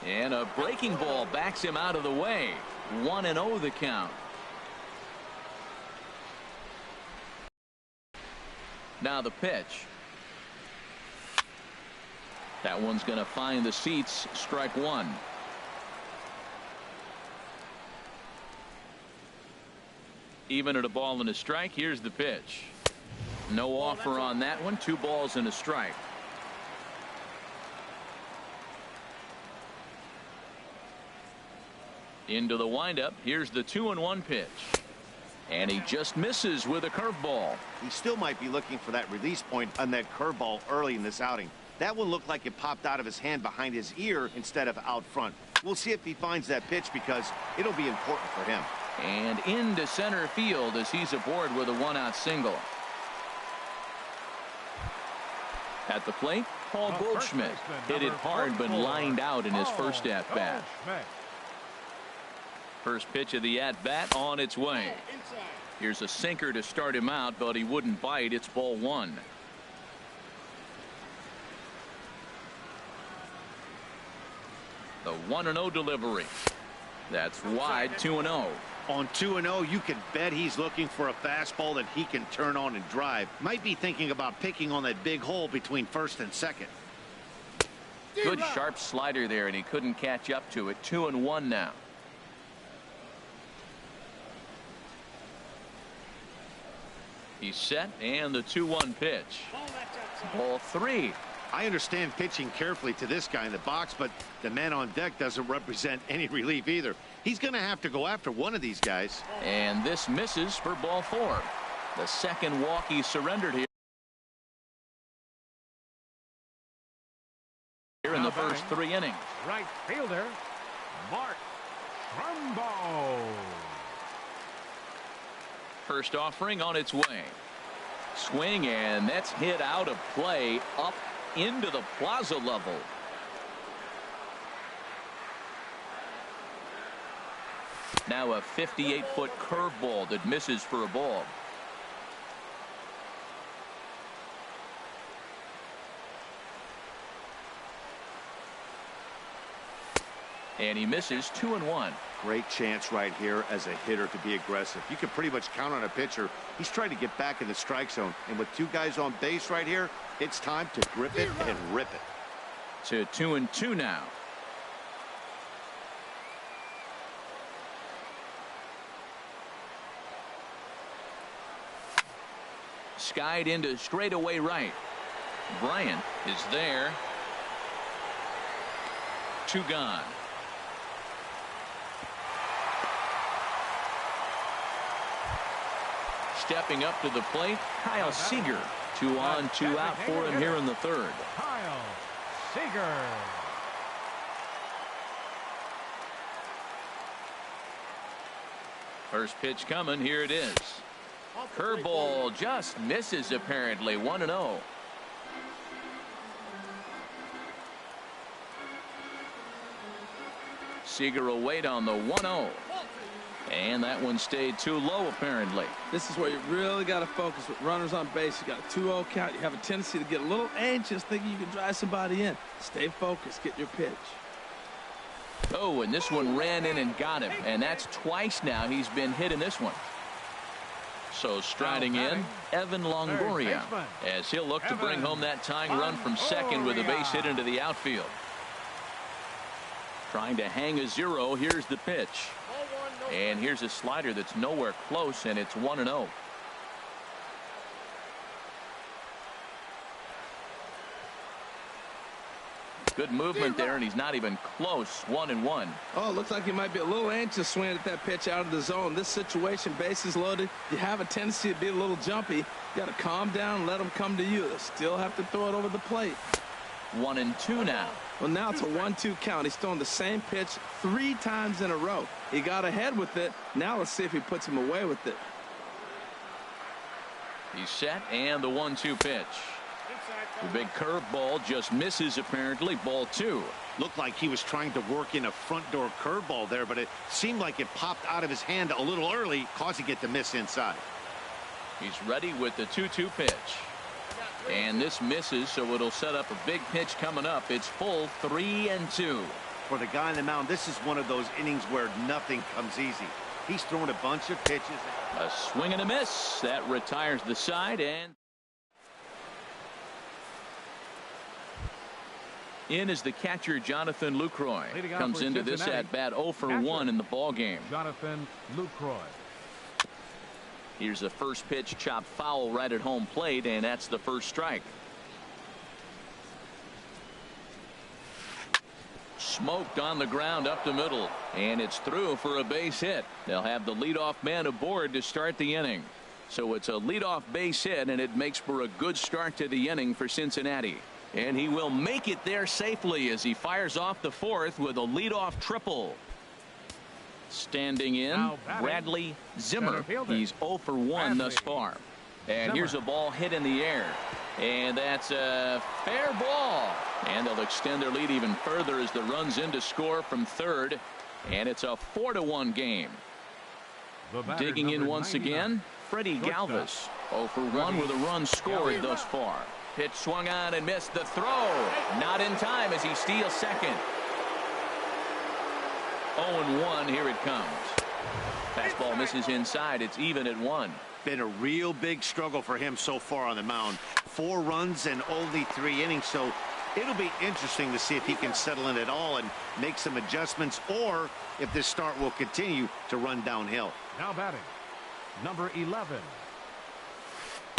And a breaking ball backs him out of the way. 1-0 the count. Now the pitch. That one's going to find the seats. Strike 1. Even at a ball and a strike. Here's the pitch. No offer on that one. 2 balls and a strike. Into the windup. Here's the 2-1 pitch. And he just misses with a curveball. He still might be looking for that release point on that curveball early in this outing. That one looked like it popped out of his hand behind his ear instead of out front. We'll see if he finds that pitch because it'll be important for him. And into center field as he's aboard with a 1-out single. At the plate, Paul Goldschmidt hit it hard but lined out in his first at-bat. First pitch of the at-bat on its way. Here's a sinker to start him out, but he wouldn't bite. It's ball one. The 1-0 delivery. That's wide. 2-0. On 2-0, you can bet he's looking for a fastball that he can turn on and drive. Might be thinking about picking on that big hole between first and second. Good sharp slider there, and he couldn't catch up to it. 2-1 now. He's set, and the 2-1 pitch. Ball three. I understand pitching carefully to this guy in the box, but the man on deck doesn't represent any relief either. He's going to have to go after one of these guys. And this misses for ball four. The second walk he surrendered here in the first 3 innings. Right fielder, Mark Trumbo. First offering on its way. Swing, and that's hit out of play up into the plaza level. Now a 58-foot curveball that misses for a ball. And he misses. 2-1. Great chance right here as a hitter to be aggressive. You can pretty much count on a pitcher. He's trying to get back in the strike zone, and with 2 guys on base right here, it's time to grip it and rip it. To 2-2 now. Skied into straightaway right. Bryant is there. 2 gone. Stepping up to the plate, Kyle Seager. 2 on, 2 out for him here in the third. Kyle Seager. First pitch coming. Here it is. Curveball just misses apparently. 1-0. Seager will wait on the 1-0. And that one stayed too low apparently. This is where you really got to focus with runners on base. You got a 2-0 count. You have a tendency to get a little anxious thinking you can drive somebody in. Stay focused. Get your pitch. Oh, and this one ran in and got him. And that's twice now he's been hit in this one. So striding in, Evan Longoria, as he'll look to bring home that tying run from second with a base hit into the outfield. Trying to hang a 0. Here's the pitch. And here's a slider that's nowhere close, and it's 1-0. Good movement there, and he's not even close. 1-1. Oh, looks like he might be a little anxious swinging at that pitch out of the zone. This situation, bases loaded, you have a tendency to be a little jumpy. You got to calm down, let them come to you. They still have to throw it over the plate. 1-2 now. Well, now it's a 1-2 count. He's throwing the same pitch 3 times in a row. He got ahead with it. Now let's see if he puts him away with it. He's set, and the 1-2 pitch. The big curveball just misses apparently. Ball 2. Looked like he was trying to work in a front door curveball there, but it seemed like it popped out of his hand a little early, causing it to miss inside. He's ready with the 2-2 pitch. And this misses, so it'll set up a big pitch coming up. It's full 3-2. For the guy on the mound, this is one of those innings where nothing comes easy. He's thrown a bunch of pitches. A swing and a miss. That retires the side, and in is the catcher, Jonathan Lucroy. Comes into this at bat 0 for 1 in the ball game. Jonathan Lucroy. Here's a first pitch chopped foul right at home plate, and that's the first strike. Smoked on the ground up the middle, and it's through for a base hit. They'll have the leadoff man aboard to start the inning. So it's a leadoff base hit, and it makes for a good start to the inning for Cincinnati. And he will make it there safely as he fires off the 4th with a leadoff triple. Standing in, Bradley Zimmer. He's 0 for 1 thus far. And here's a ball hit in the air. And that's a fair ball. And they'll extend their lead even further as the run's in to score from third. And it's a 4-1 game. Digging in once again, Freddie Galvis. 0 for 1 with a run scored thus far. Pitch swung on and missed. The throw not in time as he steals second. 0-1. Here it comes. Fastball misses inside. It's even at 1. Been a real big struggle for him so far on the mound. 4 runs and only 3 innings, so it'll be interesting to see if he can settle in at all and make some adjustments, or if this start will continue to run downhill. Now batting, number 11.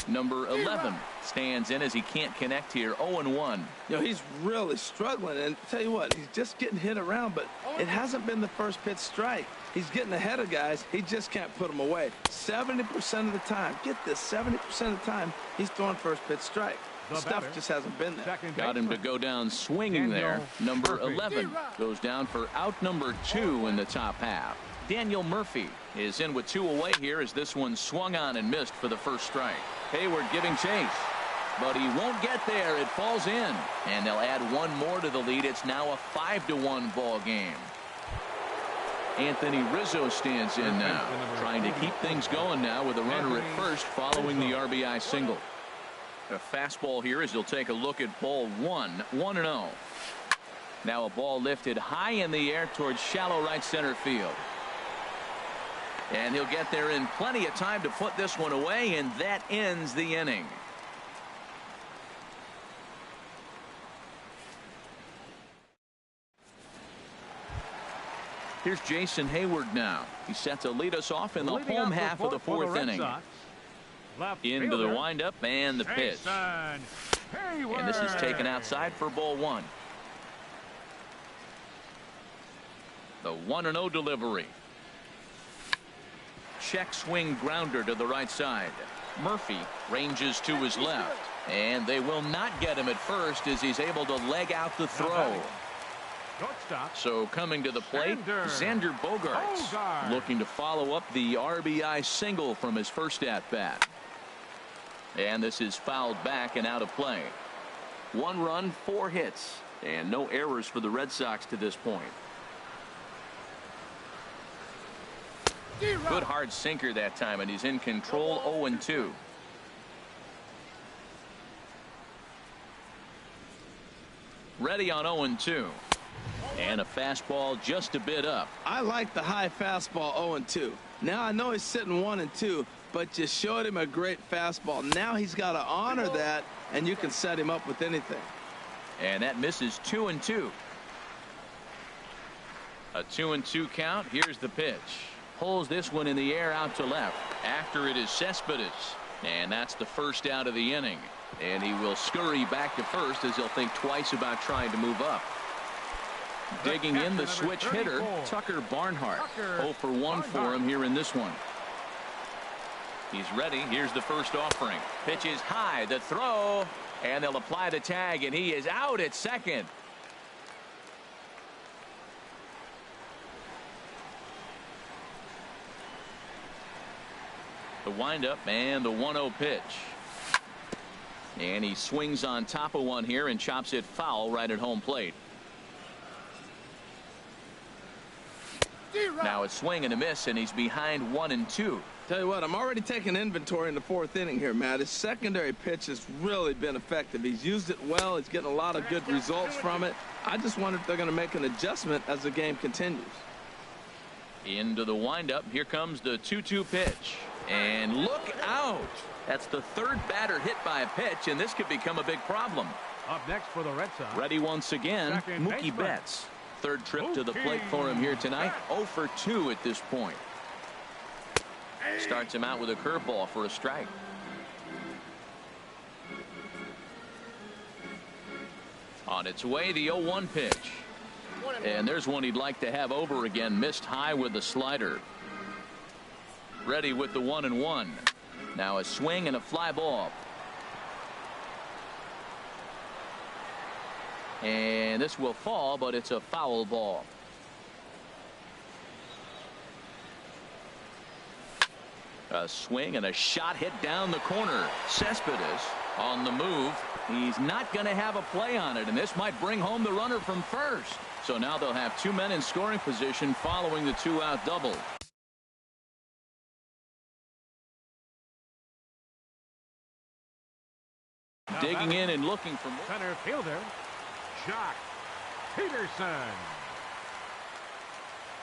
Number 11 stands in as he can't connect here. 0-1. You know, he's really struggling, and tell you what, he's just getting hit around, but it hasn't been the first pitch strike. He's getting ahead of guys. He just can't put them away. 70% of the time, get this, 70% of the time, he's throwing first pitch strike. Stuff just hasn't been there. Got him to go down swinging there. Number 11 goes down for out number 2 in the top half. Daniel Murphy is in with 2 away here as this one swung on and missed for the first strike. Hayward giving chase, but he won't get there. It falls in, and they'll add 1 more to the lead. It's now a 5-1 ball game. Anthony Rizzo stands in now, trying to keep things going now with a runner at first following the RBI single. A fastball here as he'll take a look at ball 1. 1-0. Now a ball lifted high in the air towards shallow right center field. And he'll get there in plenty of time to put this one away, and that ends the inning. Here's Jason Hayward now. He's set to lead us off in the home half of the 4th inning. Into the windup and the pitch. And this is taken outside for ball 1. The 1-0 delivery. Check swing grounder to the right side. Murphy ranges to his left, and they will not get him at first as he's able to leg out the throw. So coming to the plate, Xander Bogaerts looking to follow up the RBI single from his first at bat. And this is fouled back and out of play. 1 run, 4 hits, and no errors for the Red Sox to this point. Good hard sinker that time, and he's in control. 0-2. Ready on 0-2. And a fastball just a bit up. I like the high fastball 0-2. Now I know he's sitting 1-2, but you showed him a great fastball. Now he's got to honor that, and you can set him up with anything. And that misses 2-2. A 2-2 count. Here's the pitch. Pulls this one in the air out to left. After it is Cespedes. And that's the first out of the inning. And he will scurry back to first as he'll think twice about trying to move up. Digging in the switch hitter, Tucker Barnhart. 0 for 1 for him here in this one. He's ready. Here's the first offering. Pitch is high. The throw. And they'll apply the tag, and he is out at second. The windup and the 1-0 pitch. And he swings on top of one here and chops it foul right at home plate. Now a swing and a miss, and he's behind 1-2. Tell you what, I'm already taking inventory in the 4th inning here, Matt. His secondary pitch has really been effective. He's used it well. He's getting a lot of good results from it. I just wonder if they're going to make an adjustment as the game continues. Into the windup. Here comes the 2-2 pitch. And look out. That's the 3rd batter hit by a pitch, and this could become a big problem. Up next for the Red Sox. Ready once again, Mookie Betts. 3rd trip to the plate for him here tonight. 0 for 2 at this point. Starts him out with a curveball for a strike. On its way, the 0-1 pitch. And there's one he'd like to have over again. Missed high with the slider. Ready with the 1-1. Now a swing and a fly ball. And this will fall, but it's a foul ball. A swing and a shot hit down the corner. Cespedes On the move. He's not going to have a play on it, and this might bring home the runner from first. So now they'll have 2 men in scoring position following the 2-out double. Digging in and looking for more. Center fielder, Jock Peterson.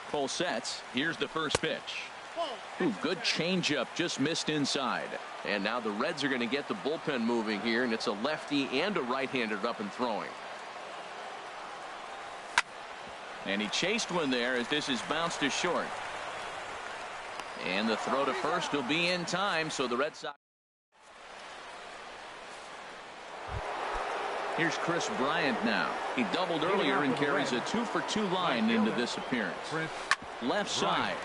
Full sets. Here's the first pitch. Ooh, good changeup, just missed inside. And now the Reds are going to get the bullpen moving here, and it's a lefty and a right-hander up and throwing. And he chased one there as this is bounced to short. And the throw to first will be in time, so the Red Sox. Here's Chris Bryant now. He doubled earlier and carries a 2-for-2 line into this appearance. Left side.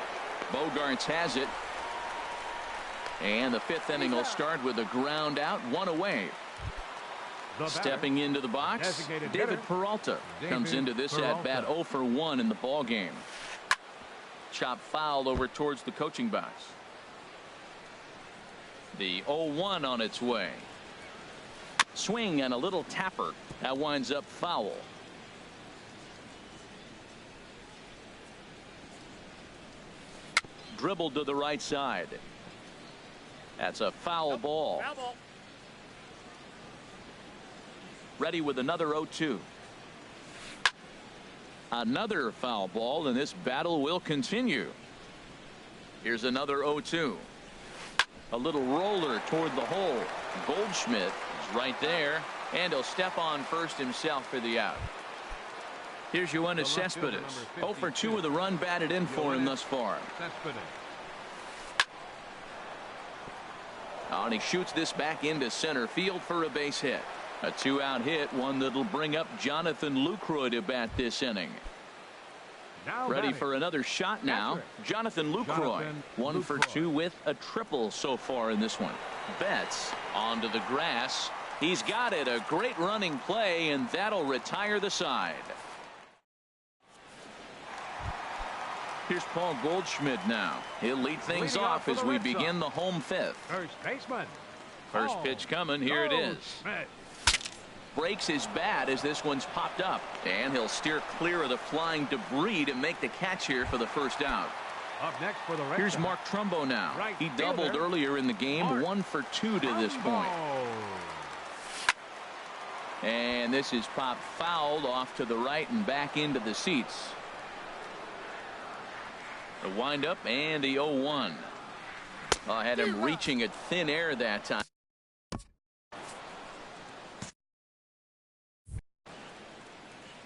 Bogarts has it. And the 5th inning will start with a ground out, 1 away. Stepping into the box, David Peralta comes into this at bat 0 for 1 in the ball game. Chop foul over towards the coaching box. The 0-1 on its way. Swing and a little tapper. That winds up foul. Dribbled to the right side. That's a foul ball. Foul ball. Ready with another 0-2. Another foul ball, and this battle will continue. Here's another 0-2. A little roller toward the hole. Goldschmidt is right there, and he'll step on first himself for the out. Here's Yoenis Cespedes. 0 for 2 with a run batted in for him thus far. And he shoots this back into center field for a base hit. A 2-out hit, one that'll bring up Jonathan Lucroy to bat this inning. Ready for another shot now. Jonathan Lucroy, 1 for 2 with a triple so far in this one. Betts onto the grass. He's got it. A great running play, and that'll retire the side. Here's Paul Goldschmidt now. He'll lead things off as we begin the home 5th. First baseman. First pitch coming. Here it is. Breaks his bat as this one's popped up, and he'll steer clear of the flying debris to make the catch here for the first out. Up next for the Red Here's Sox. Mark Trumbo now. Right He doubled fielder. earlier in the game. Mark 1 for 2 to this point. And this is popped fouled off to the right and back into the seats. The windup and the 0-1. I had him reaching at thin air that time.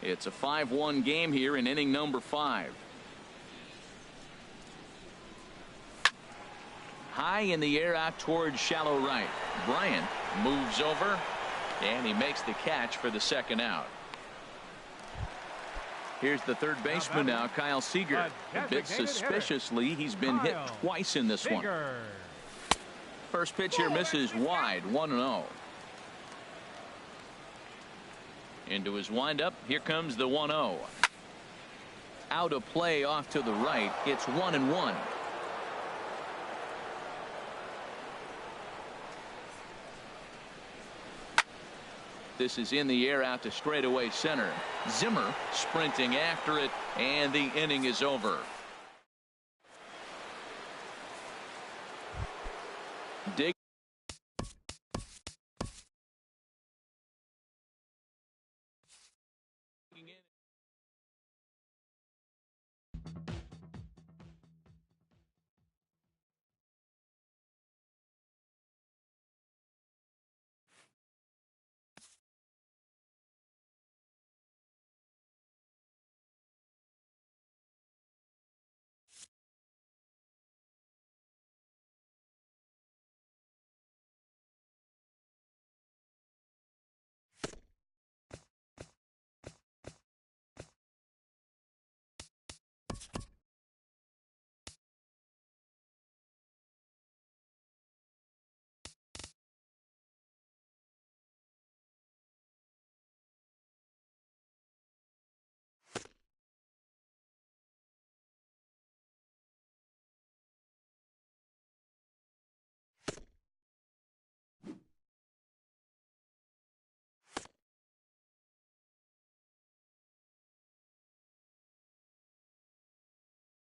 It's a 5-1 game here in inning number 5. High in the air out towards shallow right. Bryant moves over, and he makes the catch for the second out. Here's the third baseman now, Kyle Seager. A bit suspiciously, he's been hit twice in this one. First pitch here misses wide, 1-0. Into his windup, here comes the 1-0. Out of play off to the right, it's 1-1. This is in the air out to straightaway center. Zimmer sprinting after it, and the inning is over. Dig